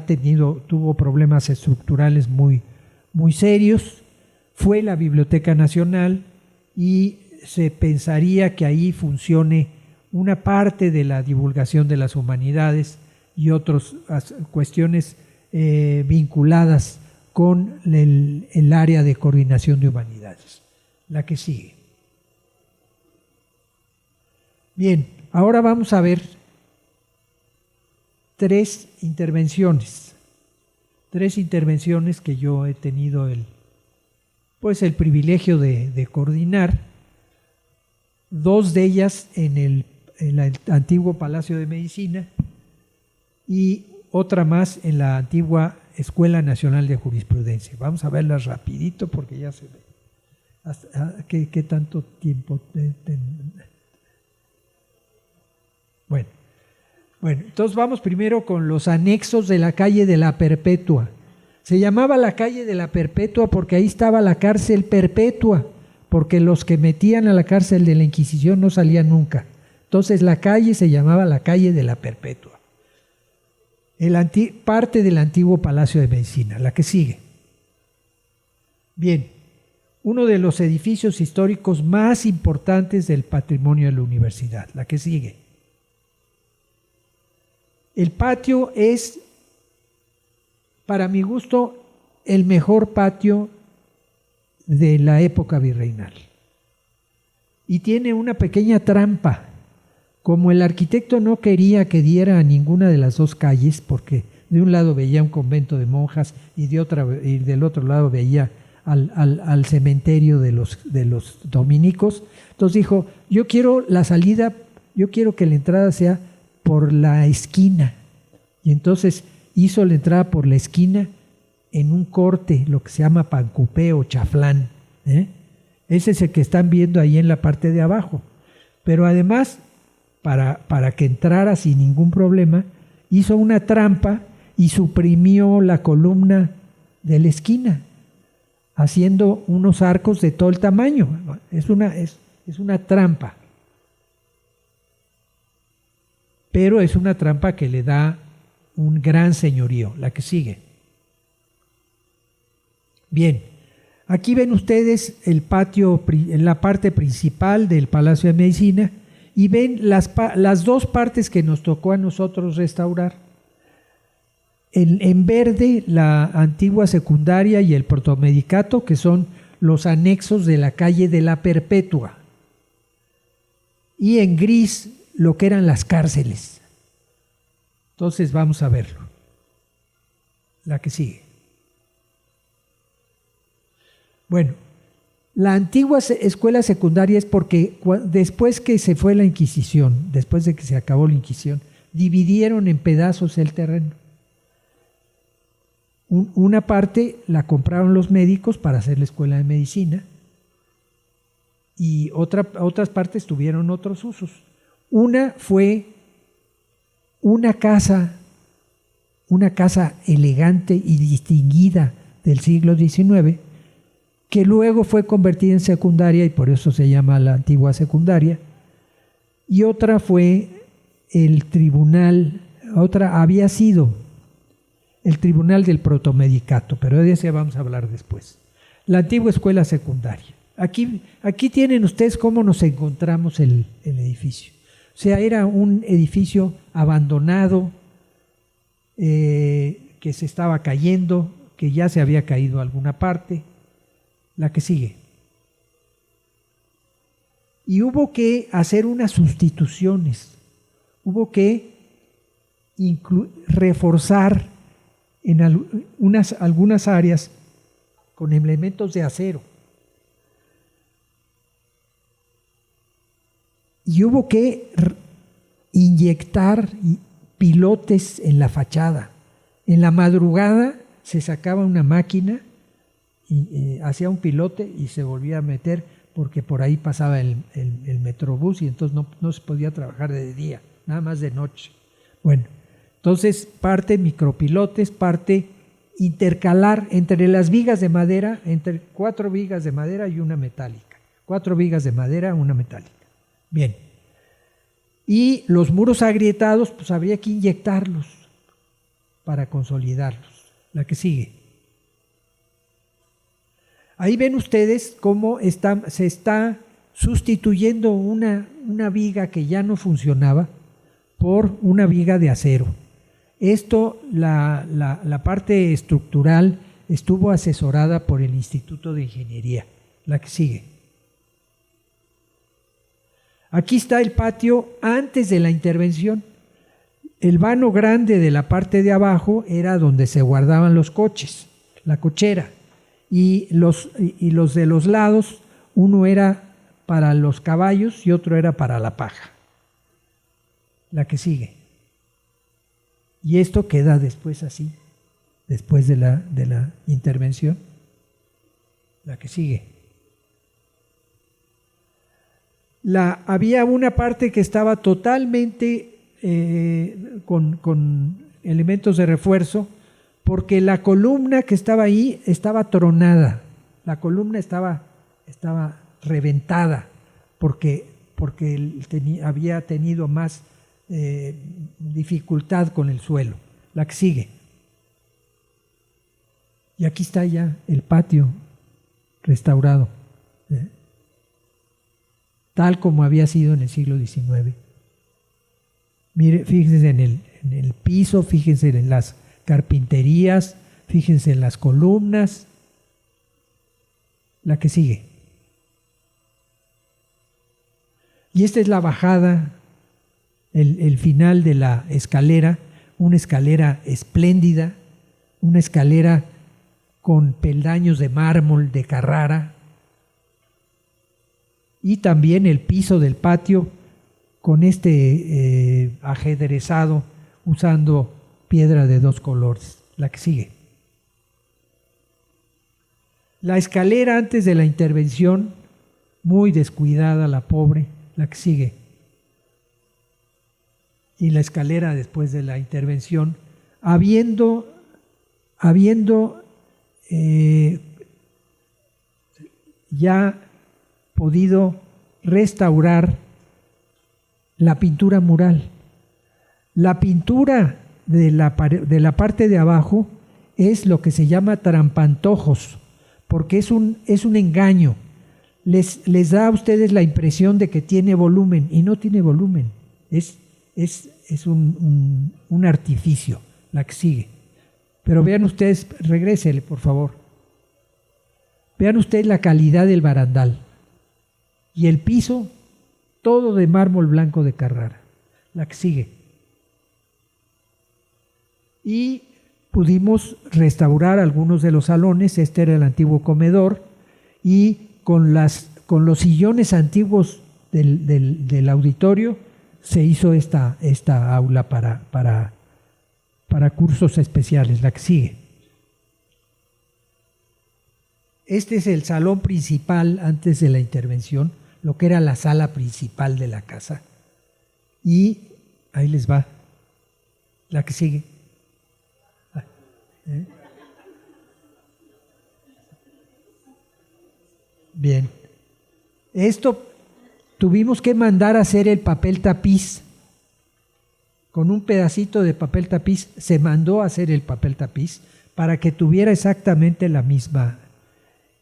tuvo problemas estructurales muy serios. Fue la Biblioteca Nacional y se pensaría que ahí funcione una parte de la divulgación de las humanidades y otras cuestiones vinculadas con el área de coordinación de humanidades. La que sigue. Bien, ahora vamos a ver tres intervenciones que yo he tenido el privilegio de coordinar. Dos de ellas en el antiguo Palacio de Medicina y otra más en la antigua Escuela Nacional de Jurisprudencia. Vamos a verlas rapidito porque ya se ve. ¿Qué tanto tiempo? Bueno, entonces vamos primero con los anexos de la calle de la Perpetua. Se llamaba la calle de la Perpetua porque ahí estaba la cárcel perpetua, porque los que metían a la cárcel de la Inquisición no salían nunca. Entonces la calle se llamaba la calle de la Perpetua. Parte del antiguo Palacio de Medicina, la que sigue. Bien, uno de los edificios históricos más importantes del patrimonio de la universidad, la que sigue. El patio es, para mi gusto, el mejor patio de la época virreinal. Y tiene una pequeña trampa. Como el arquitecto no quería que diera a ninguna de las dos calles, porque de un lado veía un convento de monjas y del otro lado veía al cementerio de los dominicos, entonces dijo, yo quiero que la entrada sea por la esquina. Y entonces hizo la entrada por la esquina en un corte, lo que se llama pancupé o chaflán. Ese es el que están viendo ahí en la parte de abajo. Pero además, para que entrara sin ningún problema, hizo una trampa y suprimió la columna de la esquina, haciendo unos arcos de todo el tamaño. Es una trampa. Pero es una trampa que le da un gran señorío. La que sigue. Bien, aquí ven ustedes el patio, la parte principal del Palacio de Medicina, y ven las dos partes que nos tocó a nosotros restaurar. En verde, la antigua secundaria y el protomedicato, que son los anexos de la calle de la Perpetua. Y en gris, lo que eran las cárceles. Entonces vamos a verlo. La que sigue. Bueno, la antigua escuela secundaria es porque después que se fue la Inquisición, después de que se acabó la Inquisición, dividieron en pedazos el terreno. Una parte la compraron los médicos para hacer la escuela de medicina y otras partes tuvieron otros usos. Una fue una casa elegante y distinguida del siglo XIX, que luego fue convertida en secundaria y por eso se llama la antigua secundaria, y otra fue el tribunal, había sido el tribunal del protomedicato, pero de ese vamos a hablar después. La antigua escuela secundaria. Aquí tienen ustedes cómo nos encontramos el edificio. O sea, era un edificio abandonado, que se estaba cayendo, que ya se había caído alguna parte. La que sigue. Y hubo que hacer unas sustituciones, hubo que reforzar en algunas áreas con elementos de acero. Y hubo que inyectar pilotes en la fachada. En la madrugada se sacaba una máquina y hacía un pilote y se volvía a meter porque por ahí pasaba el metrobús y entonces no se podía trabajar de día, nada más de noche. Bueno, entonces parte micropilotes, parte intercalar entre las vigas de madera, entre 4 vigas de madera y una metálica. 4 vigas de madera, una metálica. Bien. Y los muros agrietados, pues habría que inyectarlos para consolidarlos. La que sigue. Ahí ven ustedes cómo se está sustituyendo una viga que ya no funcionaba por una viga de acero. Esto, la parte estructural estuvo asesorada por el Instituto de Ingeniería. La que sigue. Aquí está el patio antes de la intervención. El vano grande de la parte de abajo era donde se guardaban los coches, la cochera. Y los de los lados, uno era para los caballos y otro era para la paja. La que sigue. Y esto queda después así, después de la intervención. La que sigue. Había una parte que estaba totalmente con elementos de refuerzo, porque la columna que estaba ahí estaba tronada, la columna estaba reventada, porque había tenido más dificultad con el suelo. La que sigue. Y aquí está ya el patio restaurado, tal como había sido en el siglo XIX. Mire, fíjense en el piso, fíjense en las carpinterías, fíjense en las columnas. La que sigue. Y esta es la bajada, el final de la escalera, una escalera espléndida, una escalera con peldaños de mármol de Carrara, y también el piso del patio con ajedrezado usando piedra de 2 colores. La que sigue. La escalera antes de la intervención, muy descuidada la pobre. La que sigue. Y la escalera después de la intervención, habiendo ya podido restaurar la pintura mural. La pintura de la parte de abajo es lo que se llama trampantojos, porque es un engaño. Les da a ustedes la impresión de que tiene volumen y no tiene volumen. Es un artificio. La que sigue. Pero vean ustedes, regrésele por favor. Vean ustedes la calidad del barandal. Y el piso, todo de mármol blanco de Carrara. La que sigue. Y pudimos restaurar algunos de los salones. Este era el antiguo comedor. Y con los sillones antiguos del auditorio se hizo esta aula para cursos especiales. La que sigue. Este es el salón principal antes de la intervención, lo que era la sala principal de la casa. Y ahí les va. La que sigue. Bien. Esto tuvimos que mandar a hacer el papel tapiz. Con un pedacito de papel tapiz se mandó a hacer el papel tapiz para que tuviera exactamente la misma.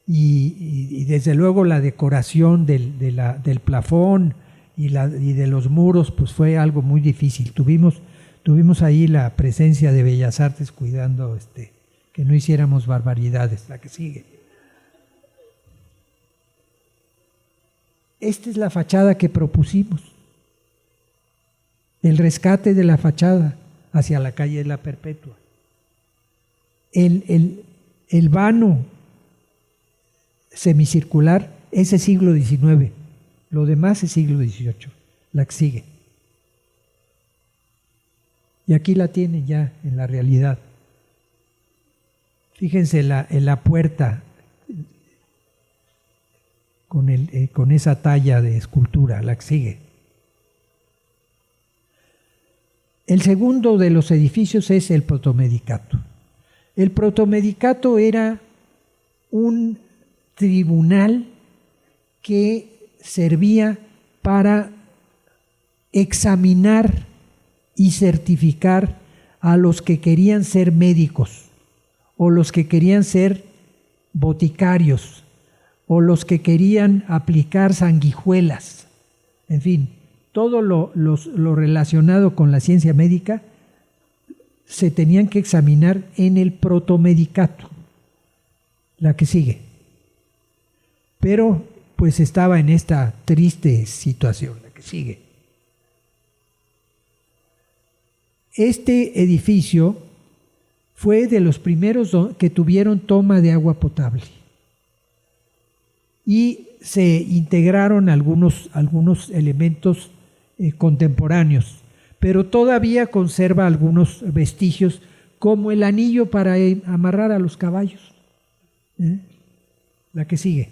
Y desde luego la decoración del plafón y de los muros pues fue algo muy difícil. Tuvimos ahí la presencia de Bellas Artes cuidando que no hiciéramos barbaridades. La que sigue. Esta es la fachada que propusimos. El rescate de la fachada hacia la calle de la Perpetua. El vano semicircular, ese siglo XIX, lo demás es siglo XVIII, la que sigue. Y aquí la tienen ya en la realidad. Fíjense en la puerta con esa talla de escultura, la que sigue. El segundo de los edificios es el protomedicato. El protomedicato era un tribunal que servía para examinar y certificar a los que querían ser médicos, o los que querían ser boticarios, o los que querían aplicar sanguijuelas, en fin, todo lo relacionado con la ciencia médica se tenían que examinar en el protomedicato, la que sigue. Pero pues estaba en esta triste situación, la que sigue. Este edificio fue de los primeros que tuvieron toma de agua potable y se integraron algunos elementos contemporáneos, pero todavía conserva algunos vestigios como el anillo para amarrar a los caballos. La que sigue.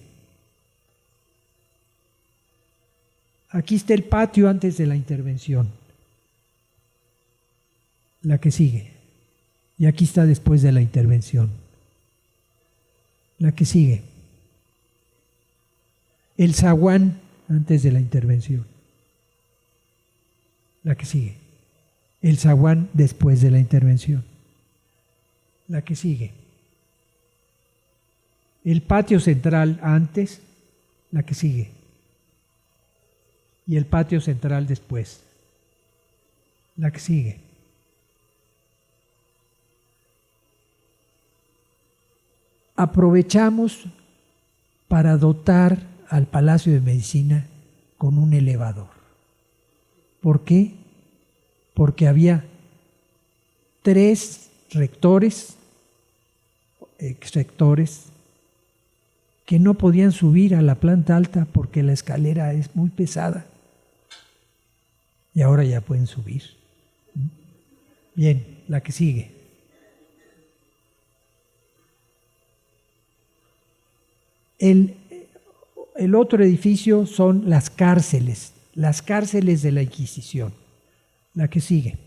Aquí está el patio antes de la intervención. La que sigue. Y aquí está después de la intervención. La que sigue. El zaguán antes de la intervención. La que sigue. El zaguán después de la intervención. La que sigue. El patio central antes. La que sigue. Y el patio central después. La que sigue. Aprovechamos para dotar al Palacio de Medicina con un elevador. ¿Por qué? Porque había 3 rectores, exrectores, que no podían subir a la planta alta porque la escalera es muy pesada. Y ahora ya pueden subir. Bien, la que sigue. El otro edificio son las cárceles de la Inquisición. La que sigue.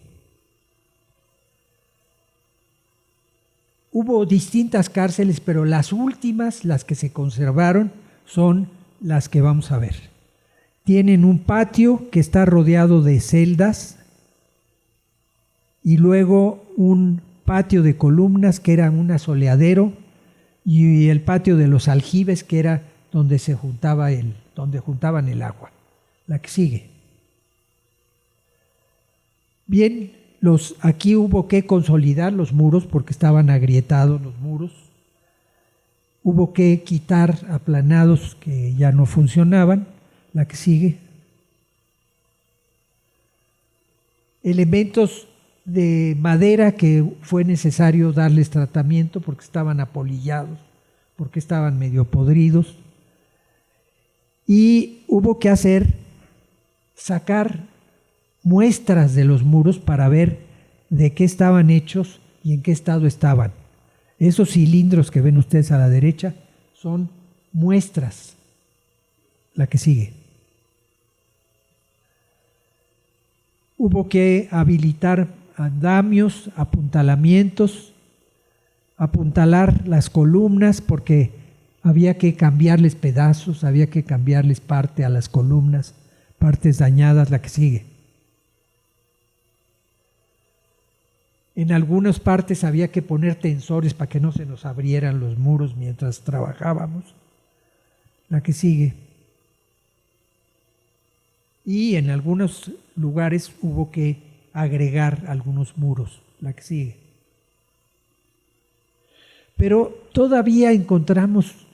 Hubo distintas cárceles, pero las últimas, las que se conservaron, son las que vamos a ver. Tienen un patio que está rodeado de celdas y luego un patio de columnas que era un asoleadero y el patio de los aljibes que era donde se donde juntaban el agua. La que sigue. Bien, aquí hubo que consolidar los muros porque estaban agrietados los muros. Hubo que quitar aplanados que ya no funcionaban. La que sigue. Elementos de madera que fue necesario darles tratamiento porque estaban apolillados, porque estaban medio podridos. Y hubo que sacar muestras de los muros para ver de qué estaban hechos y en qué estado estaban. Esos cilindros que ven ustedes a la derecha son muestras. La que sigue. Hubo que habilitar andamios, apuntalamientos, apuntalar las columnas porque había que cambiarles pedazos, había que cambiarles parte a las columnas, partes dañadas. La que sigue. En algunas partes había que poner tensores para que no se nos abrieran los muros mientras trabajábamos. La que sigue. Y en algunos lugares hubo que agregar algunos muros. La que sigue. Pero todavía encontramos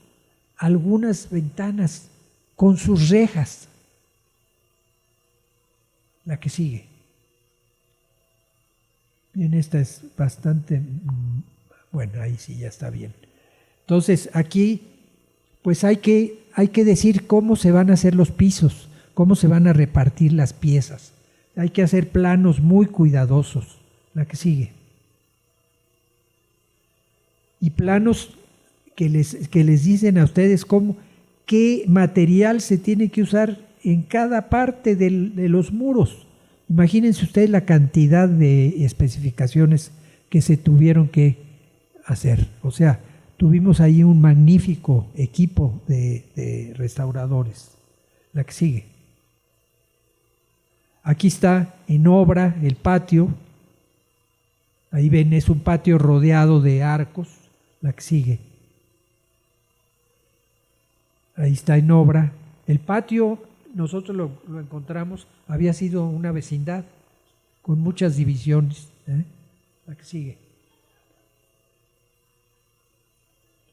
algunas ventanas con sus rejas. La que sigue. Bien, esta es bastante, bueno, ahí sí ya está bien. Entonces, aquí, pues hay que decir cómo se van a hacer los pisos, cómo se van a repartir las piezas. Hay que hacer planos muy cuidadosos. La que sigue. Y planos que les dicen a ustedes qué material se tiene que usar en cada parte de los muros. Imagínense ustedes la cantidad de especificaciones que se tuvieron que hacer. O sea, tuvimos ahí un magnífico equipo de restauradores. La que sigue. Aquí está en obra el patio. Ahí ven, es un patio rodeado de arcos. La que sigue. Ahí está en obra. El patio, nosotros lo encontramos, había sido una vecindad con muchas divisiones. La que sigue.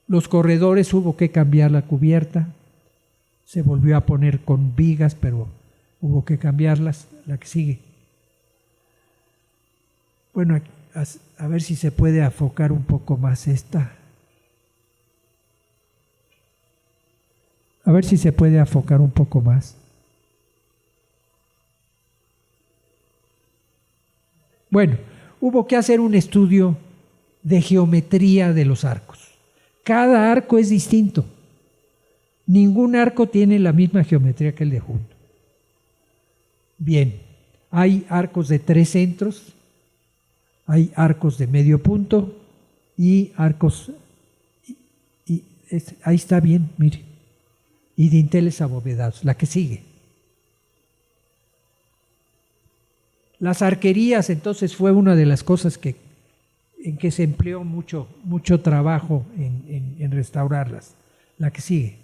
Los corredores hubo que cambiar la cubierta. Se volvió a poner con vigas, pero hubo que cambiarlas. La que sigue. Bueno, a ver si se puede enfocar un poco más esta. A ver si se puede enfocar un poco más. Bueno, hubo que hacer un estudio de geometría de los arcos. Cada arco es distinto. Ningún arco tiene la misma geometría que el de junto. Bien, hay arcos de 3 centros, hay arcos de medio punto y arcos, ahí está bien, mire, y dinteles abovedados. La que sigue. Las arquerías, entonces, fue una de las cosas en que se empleó mucho trabajo en restaurarlas. La que sigue.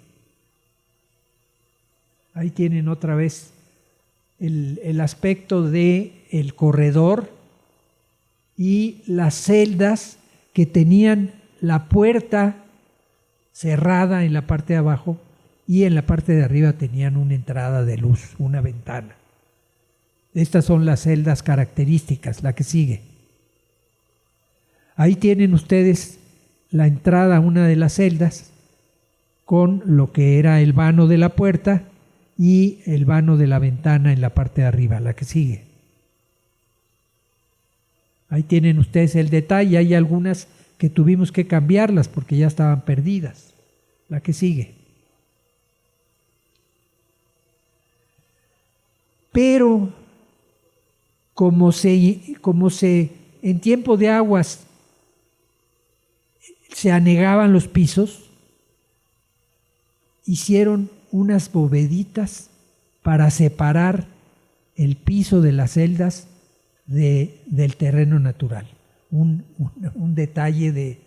Ahí tienen otra vez el aspecto del corredor y las celdas que tenían la puerta cerrada en la parte de abajo y en la parte de arriba tenían una entrada de luz, una ventana. Estas son las celdas características. La que sigue. Ahí tienen ustedes la entrada a una de las celdas con lo que era el vano de la puerta y el vano de la ventana en la parte de arriba. La que sigue. Ahí tienen ustedes el detalle. Hay algunas que tuvimos que cambiarlas porque ya estaban perdidas. La que sigue. Pero como se en tiempo de aguas se anegaban los pisos, hicieron unas boveditas para separar el piso de las celdas del terreno natural. Un detalle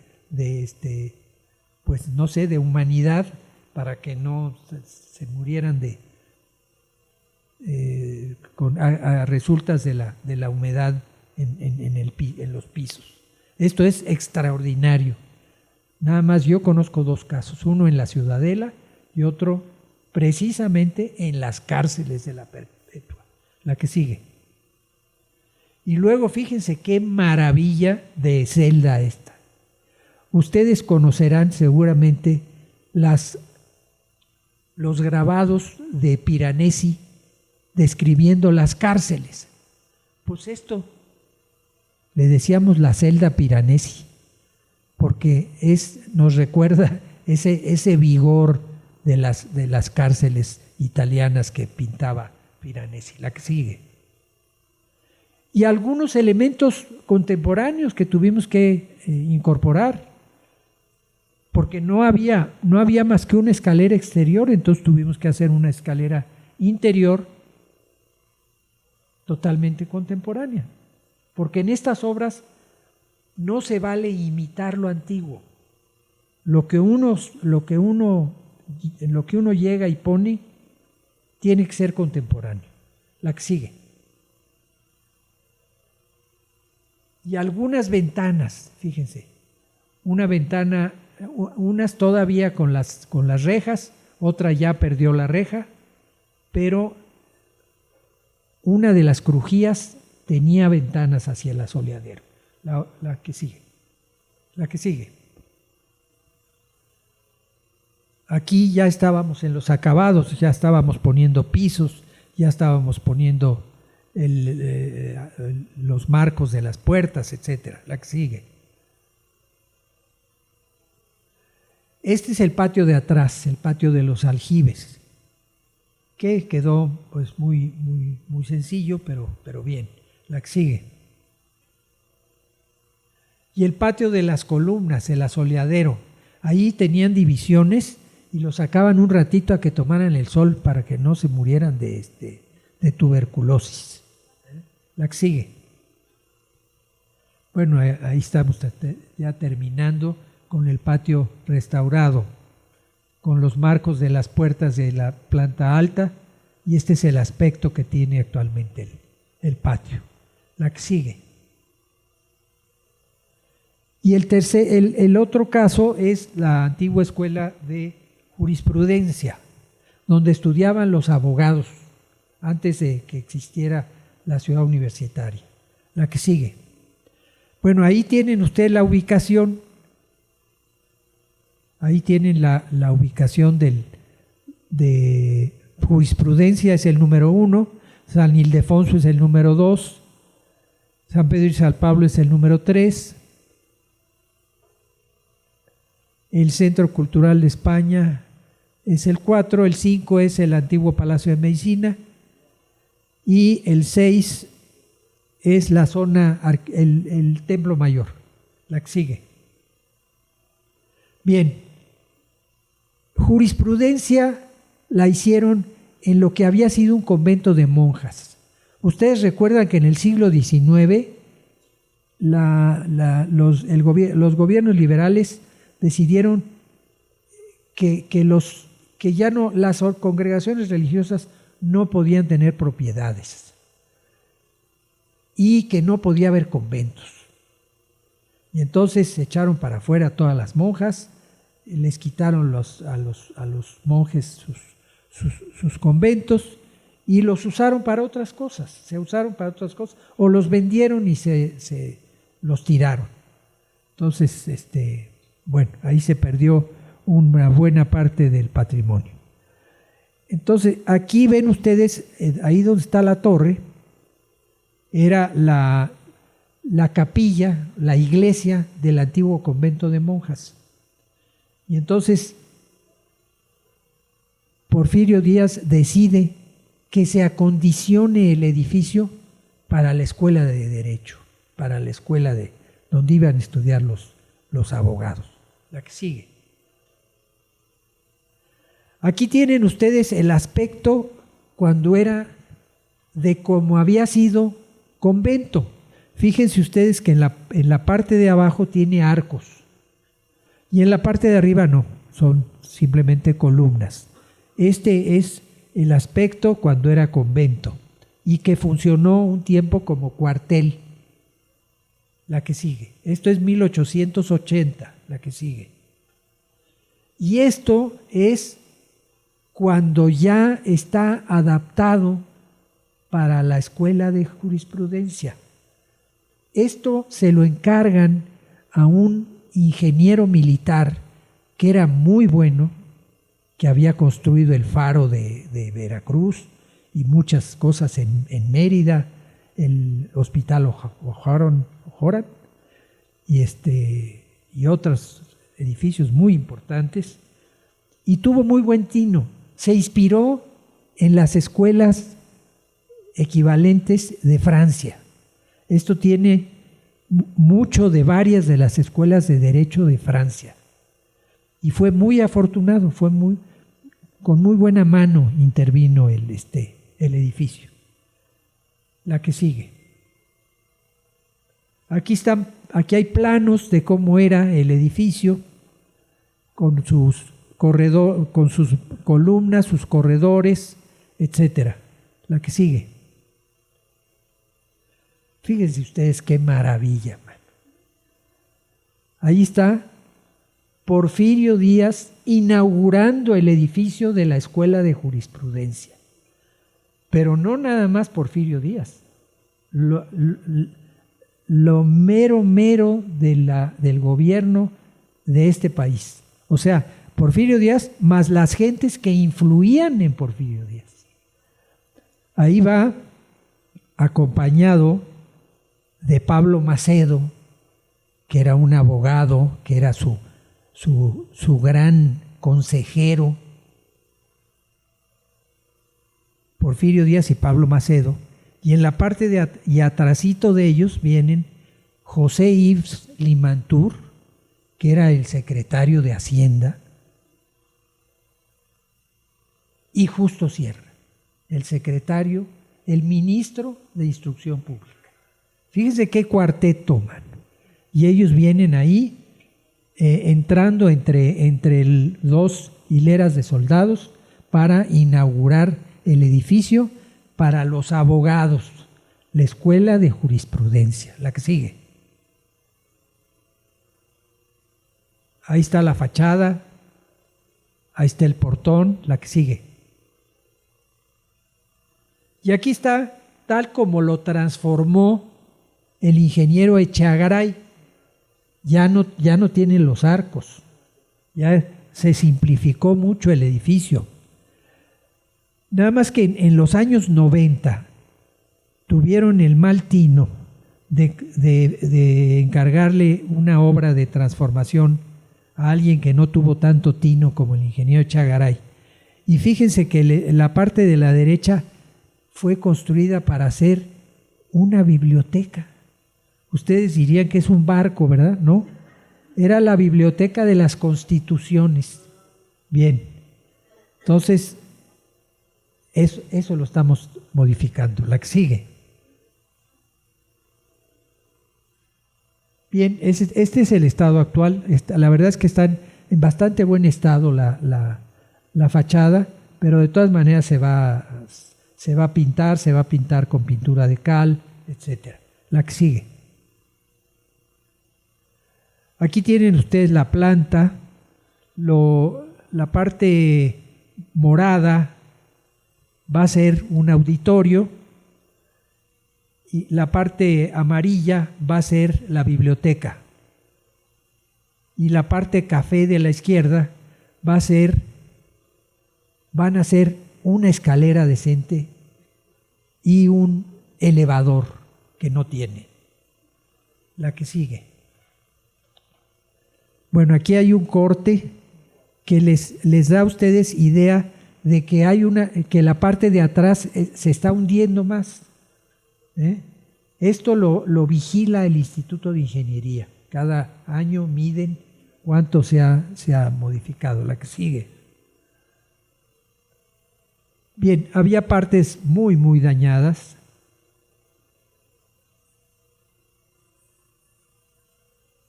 pues no sé, de humanidad, para que no se murieran a resultas de la humedad en los pisos. Esto es extraordinario. Nada más yo conozco 2 casos, uno en la Ciudadela y otro precisamente en las cárceles de la Perpetua. La que sigue. Y luego fíjense qué maravilla de celda esta. Ustedes conocerán seguramente los grabados de Piranesi describiendo las cárceles. Pues esto le decíamos la celda Piranesi, porque nos recuerda ese vigor de las cárceles italianas que pintaba Piranesi. La que sigue. Y algunos elementos contemporáneos que tuvimos que incorporar, porque no había más que una escalera exterior, entonces tuvimos que hacer una escalera interior totalmente contemporánea, porque en estas obras no se vale imitar lo antiguo. Lo que uno llega y pone tiene que ser contemporáneo. La que sigue. Y algunas ventanas, fíjense, una ventana, unas todavía con las rejas, otra ya perdió la reja, pero una de las crujías tenía ventanas hacia el asoleadero. La que sigue. La que sigue. Aquí ya estábamos en los acabados, ya estábamos poniendo pisos, ya estábamos poniendo los marcos de las puertas, etcétera. La que sigue. Este es el patio de atrás, el patio de los aljibes, que quedó pues muy sencillo, pero bien. La que sigue. Y el patio de las columnas, el asoleadero, ahí tenían divisiones y los sacaban un ratito a que tomaran el sol para que no se murieran de tuberculosis. La que sigue. Bueno, ahí estamos ya terminando con el patio restaurado, con los marcos de las puertas de la planta alta, y este es el aspecto que tiene actualmente el patio. La que sigue. Y el otro caso es la antigua escuela de jurisprudencia, donde estudiaban los abogados antes de que existiera la ciudad universitaria. La que sigue. Bueno, ahí tienen ustedes la ubicación. Ahí tienen la ubicación de jurisprudencia, es el número 1, San Ildefonso es el número 2, San Pedro y San Pablo es el número 3, el Centro Cultural de España es el 4, el 5 es el antiguo Palacio de Medicina y el 6 es la zona, el Templo Mayor, la que sigue. Bien, jurisprudencia la hicieron en lo que había sido un convento de monjas. Ustedes recuerdan que en el siglo XIX los gobiernos liberales decidieron que ya no, las congregaciones religiosas no podían tener propiedades y que no podía haber conventos. Y entonces se echaron para afuera a todas las monjas, les quitaron a los monjes sus conventos y los usaron para otras cosas, o los vendieron y se los tiraron. Entonces, bueno, ahí se perdió una buena parte del patrimonio. Entonces, aquí ven ustedes, ahí donde está la torre, era la capilla, la iglesia del antiguo convento de monjas. Y entonces Porfirio Díaz decide que se acondicione el edificio para la escuela de Derecho, para la escuela donde iban a estudiar los abogados. La que sigue. Aquí tienen ustedes el aspecto cuando era de cómo había sido convento. Fíjense ustedes que en la parte de abajo tiene arcos y en la parte de arriba no, son simplemente columnas. Este es el aspecto cuando era convento y que funcionó un tiempo como cuartel. La que sigue. Esto es 1880, la que sigue. Y esto es cuando ya está adaptado para la escuela de jurisprudencia. Esto se lo encargan a un ingeniero militar que era muy bueno, que había construido el faro de Veracruz y muchas cosas en Mérida, el hospital Ojoran y otros edificios muy importantes, y tuvo muy buen tino. Se inspiró en las escuelas equivalentes de Francia. Esto tiene mucho de varias de las escuelas de derecho de Francia. Y fue muy afortunado, con muy buena mano intervino el edificio. La que sigue. Aquí hay planos de cómo era el edificio, con sus columnas, sus corredores, etcétera. La que sigue. Fíjense ustedes qué maravilla, man. Ahí está Porfirio Díaz inaugurando el edificio de la Escuela de Jurisprudencia. Pero no nada más Porfirio Díaz. Lo mero del gobierno de este país. O sea, Porfirio Díaz más las gentes que influían en Porfirio Díaz. Ahí va acompañado de Pablo Macedo, que era un abogado, que era su gran consejero. Porfirio Díaz y Pablo Macedo. Y en la parte y atrasito de ellos vienen José Yves Limantour, que era el secretario de Hacienda, y Justo Sierra, el secretario el ministro de Instrucción Pública. Fíjense qué cuarteto, mano. Y ellos vienen ahí entrando entre dos hileras de soldados para inaugurar el edificio para los abogados, la Escuela de Jurisprudencia, la que sigue. Ahí está la fachada, ahí está el portón, la que sigue. Y aquí está tal como lo transformó el ingeniero Echegaray. Ya no tienen los arcos, ya se simplificó mucho el edificio. Nada más que en los años 90 tuvieron el mal tino de encargarle una obra de transformación a alguien que no tuvo tanto tino como el ingeniero Echegaray. Y fíjense que la parte de la derecha fue construida para hacer una biblioteca. Ustedes dirían que es un barco, ¿verdad? No, era la biblioteca de las constituciones. Bien, entonces eso lo estamos modificando. La que sigue. Bien, este es el estado actual. La verdad es que está en bastante buen estado la fachada, pero de todas maneras se va a pintar con pintura de cal, etc. La que sigue. Aquí tienen ustedes la planta, la parte morada va a ser un auditorio y la parte amarilla va a ser la biblioteca. Y la parte café de la izquierda van a ser una escalera decente y un elevador que no tiene. La que sigue. Bueno, aquí hay un corte que les da a ustedes idea de que que la parte de atrás se está hundiendo más. Esto lo vigila el Instituto de Ingeniería. Cada año miden cuánto se ha modificado. La que sigue. Bien, había partes muy, muy dañadas.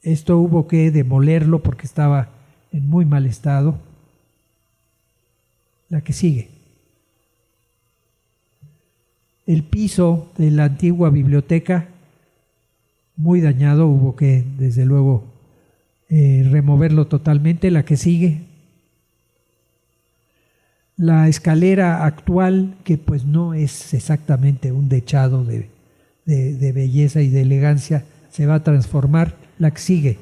Esto hubo que demolerlo porque estaba en muy mal estado. La que sigue. El piso de la antigua biblioteca, muy dañado, hubo que, desde luego, removerlo totalmente. La que sigue. La escalera actual, que pues no es exactamente un dechado de belleza y de elegancia, se va a transformar. La que sigue.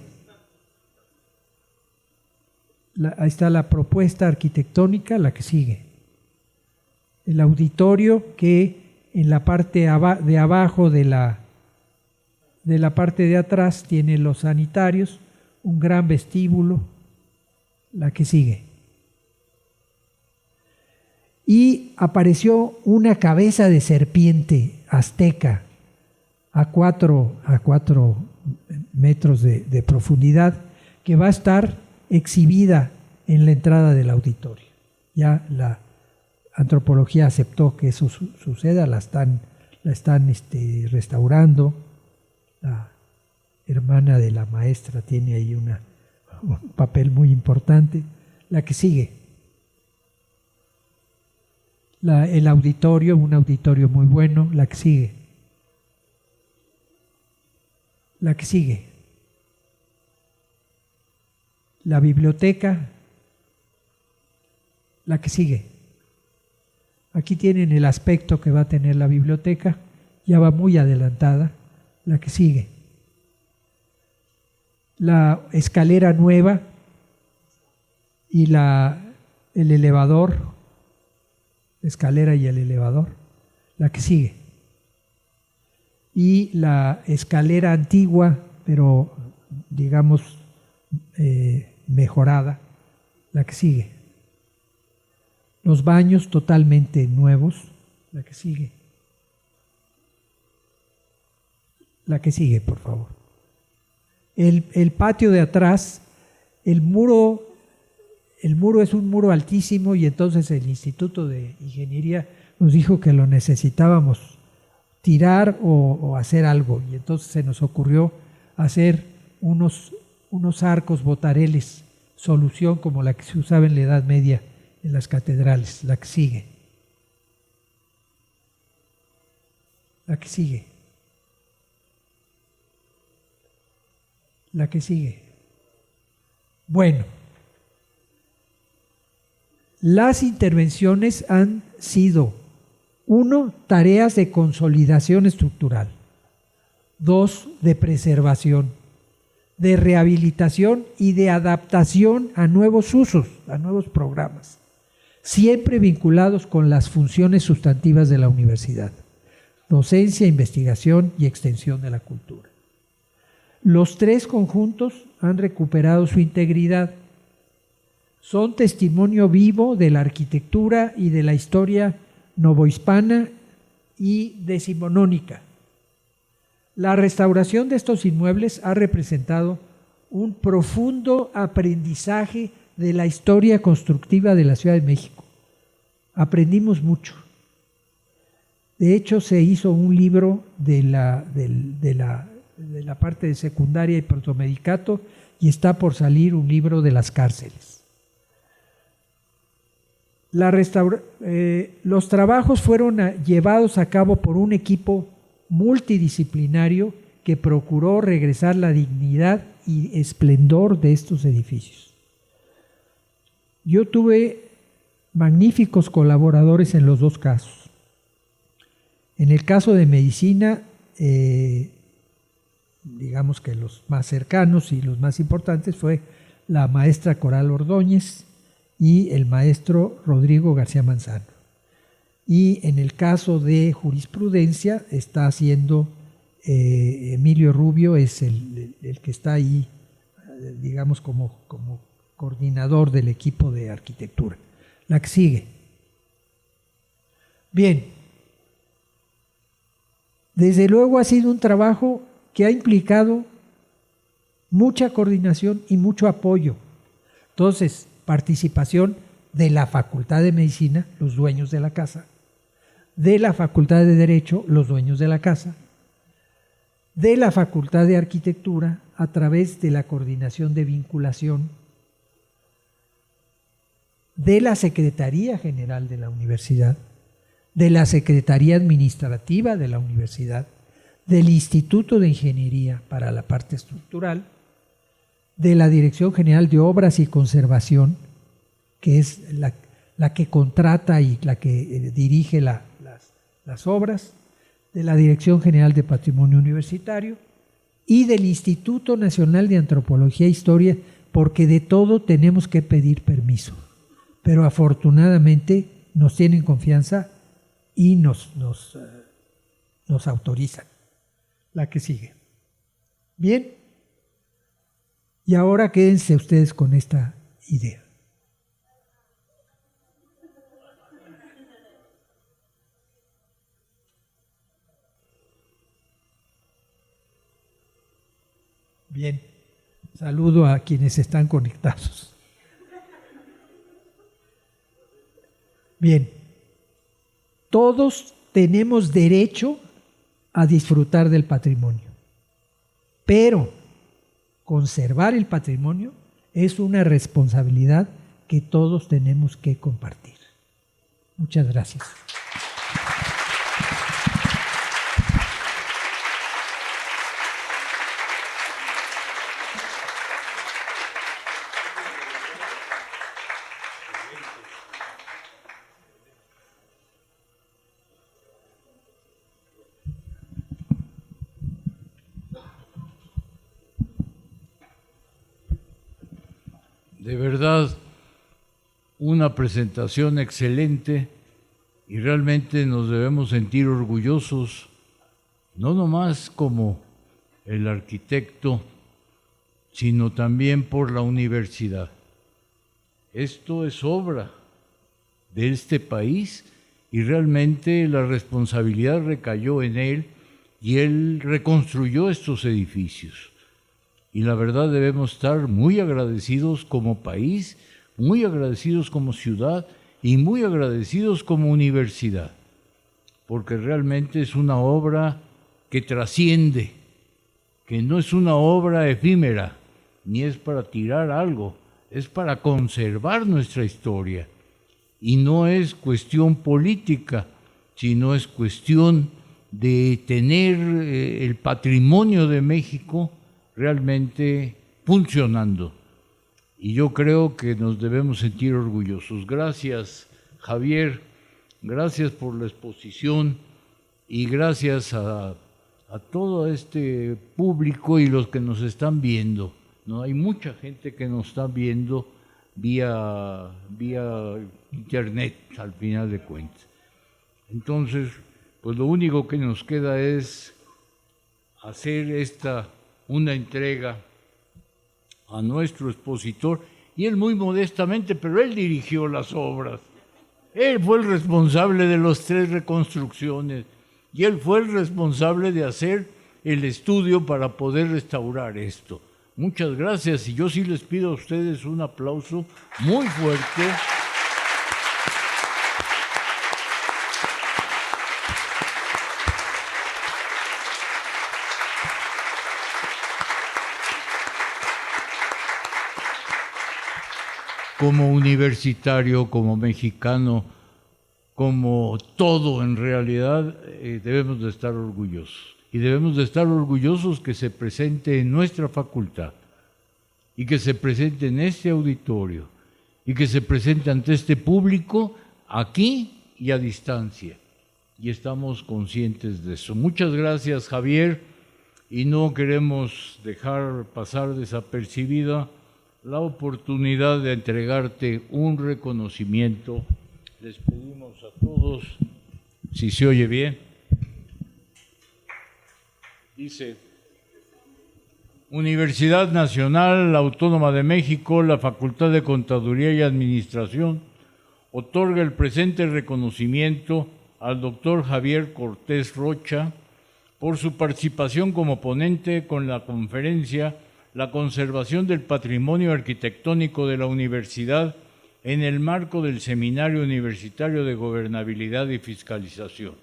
Ahí está la propuesta arquitectónica, la que sigue. El auditorio que en la parte de abajo de la parte de atrás tiene los sanitarios, un gran vestíbulo, la que sigue. Y apareció una cabeza de serpiente azteca a 4 metros de profundidad, que va a estar exhibida en la entrada del auditorio. Ya la antropología aceptó que eso suceda, la están restaurando. La hermana de la maestra tiene ahí un papel muy importante. La que sigue. El auditorio, un auditorio muy bueno. La que sigue. La que sigue. La biblioteca. La que sigue. Aquí tienen el aspecto que va a tener la biblioteca. Ya va muy adelantada. La que sigue. La escalera nueva y el elevador. La escalera y el elevador. La que sigue. Y la escalera antigua, pero digamos mejorada, la que sigue. Los baños totalmente nuevos, la que sigue. La que sigue, por favor. El patio de atrás, el muro es un muro altísimo y entonces el Instituto de Ingeniería nos dijo que lo necesitábamos tirar o hacer algo, y entonces se nos ocurrió hacer unos arcos botareles, solución como la que se usaba en la Edad Media en las catedrales, la que sigue. La que sigue. La que sigue. Bueno, las intervenciones han sido: 1, tareas de consolidación estructural; 2, de preservación, de rehabilitación y de adaptación a nuevos usos, a nuevos programas, siempre vinculados con las funciones sustantivas de la universidad: docencia, investigación y extensión de la cultura. Los 3 conjuntos han recuperado su integridad. Son testimonio vivo de la arquitectura y de la historia novohispana y decimonónica. La restauración de estos inmuebles ha representado un profundo aprendizaje de la historia constructiva de la Ciudad de México. Aprendimos mucho. De hecho, se hizo un libro de la parte de secundaria y protomedicato, y está por salir un libro de las cárceles. Los trabajos fueron llevados a cabo por un equipo multidisciplinario que procuró regresar la dignidad y esplendor de estos edificios. Yo tuve magníficos colaboradores en los 2 casos. En el caso de medicina, digamos que los más cercanos y los más importantes fue la maestra Coral Ordóñez y el maestro Rodrigo García Manzano. Y en el caso de jurisprudencia está haciendo Emilio Rubio, es el que está ahí, digamos, como coordinador del equipo de arquitectura. La que sigue. Bien. Desde luego ha sido un trabajo que ha implicado mucha coordinación y mucho apoyo. Entonces, participación de la Facultad de Medicina, los dueños de la casa; de la Facultad de Derecho, los dueños de la casa; de la Facultad de Arquitectura, a través de la coordinación de vinculación; de la Secretaría General de la Universidad; de la Secretaría Administrativa de la Universidad; del Instituto de Ingeniería para la parte estructural; de la Dirección General de Obras y Conservación, que es la que contrata y la que dirige las obras; de la Dirección General de Patrimonio Universitario y del Instituto Nacional de Antropología e Historia, porque de todo tenemos que pedir permiso, pero afortunadamente nos tienen confianza y nos autorizan. La que sigue. Bien. Y ahora quédense ustedes con esta idea. Bien. Saludo a quienes están conectados. Bien. Todos tenemos derecho a disfrutar del patrimonio, pero conservar el patrimonio es una responsabilidad que todos tenemos que compartir. Muchas gracias. De verdad, una presentación excelente, y realmente nos debemos sentir orgullosos, no nomás como el arquitecto, sino también por la universidad. Esto es obra de este país y realmente la responsabilidad recayó en él y él reconstruyó estos edificios. Y la verdad debemos estar muy agradecidos como país, muy agradecidos como ciudad y muy agradecidos como universidad. porque realmente es una obra que trasciende, que no es una obra efímera, ni es para tirar algo, es para conservar nuestra historia. Y no es cuestión política, sino es cuestión de tener el patrimonio de México realmente funcionando. Y yo creo que nos debemos sentir orgullosos. Gracias, Javier, gracias por la exposición y gracias a todo este público y los que nos están viendo, ¿no? Hay mucha gente que nos está viendo vía internet, al final de cuentas. Entonces, pues lo único que nos queda es hacer una entrega a nuestro expositor, y él muy modestamente, pero él dirigió las obras. Él fue el responsable de las 3 reconstrucciones y él fue el responsable de hacer el estudio para poder restaurar esto. Muchas gracias, y yo sí les pido a ustedes un aplauso muy fuerte. Como universitario, como mexicano, como todo en realidad, debemos de estar orgullosos. Y debemos de estar orgullosos que se presente en nuestra facultad y que se presente en este auditorio y que se presente ante este público aquí y a distancia. Y estamos conscientes de eso. Muchas gracias, Javier, y no queremos dejar pasar desapercibida la oportunidad de entregarte un reconocimiento. Les pedimos a todos, si se oye bien, dice: Universidad Nacional Autónoma de México, la Facultad de Contaduría y Administración, otorga el presente reconocimiento al doctor Javier Cortés Rocha por su participación como ponente con la conferencia La conservación del patrimonio arquitectónico de la universidad en el marco del Seminario Universitario de Gobernabilidad y Fiscalización.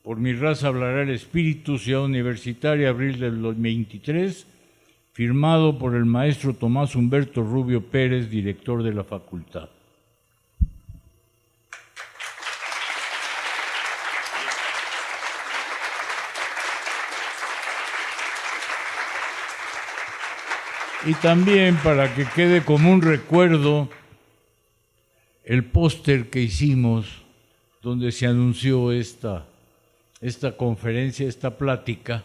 Por mi raza hablará el Espíritu, Ciudad Universitaria, abril del 23, firmado por el maestro Tomás Humberto Rubio Pérez, director de la facultad. Y también, para que quede como un recuerdo, el póster que hicimos donde se anunció esta conferencia, esta plática,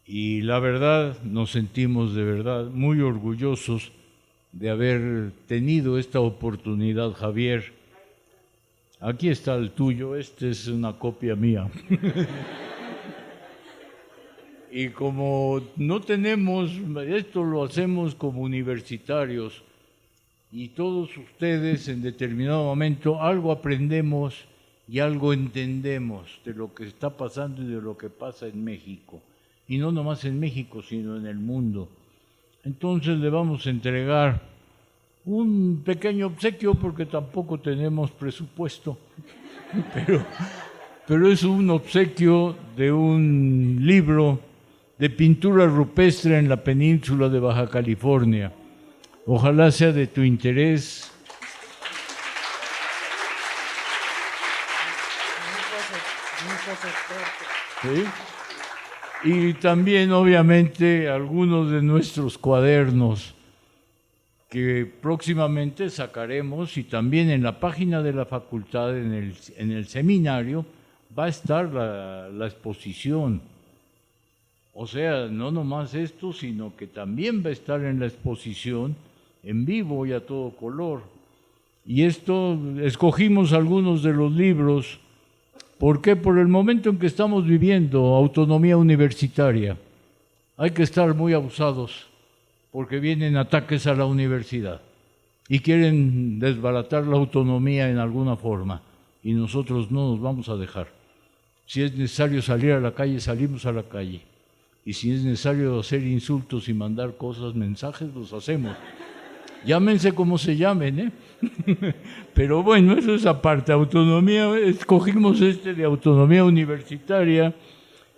y la verdad nos sentimos de verdad muy orgullosos de haber tenido esta oportunidad, Javier. Aquí está el tuyo, esta es una copia mía. Y como no tenemos, esto lo hacemos como universitarios, y todos ustedes en determinado momento algo aprendemos y algo entendemos de lo que está pasando y de lo que pasa en México. Y no nomás en México, sino en el mundo. Entonces le vamos a entregar un pequeño obsequio, porque tampoco tenemos presupuesto, pero es un obsequio de un libro de pintura rupestre en la península de Baja California. Ojalá sea de tu interés. ¿Sí? Y también, obviamente, algunos de nuestros cuadernos que próximamente sacaremos, y también en la página de la facultad, en el seminario, va a estar la exposición. O sea, no nomás esto, sino que también va a estar en la exposición en vivo y a todo color. Y esto, escogimos algunos de los libros. ¿Por qué? Por el momento en que estamos viviendo, autonomía universitaria. Hay que estar muy abusados, porque vienen ataques a la universidad y quieren desbaratar la autonomía en alguna forma, y nosotros no nos vamos a dejar. Si es necesario salir a la calle, salimos a la calle. Y si es necesario hacer insultos y mandar cosas, mensajes, los hacemos. Llámense como se llamen, ¿eh? Pero bueno, eso es aparte. Autonomía, escogimos de autonomía universitaria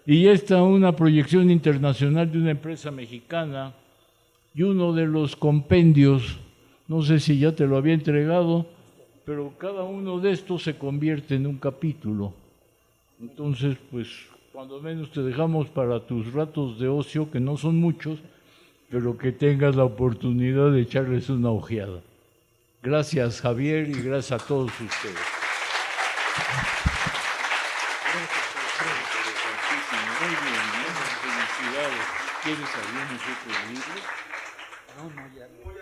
y esta una proyección internacional de una empresa mexicana y uno de los compendios, no sé si ya te lo había entregado, pero cada uno de estos se convierte en un capítulo. Entonces, pues, cuando menos te dejamos para tus ratos de ocio, que no son muchos, pero que tengas la oportunidad de echarles una ojeada. Gracias, Javier, y gracias a todos ustedes. Felicidades. ¿Quieres algunos otros libros? No, ya no.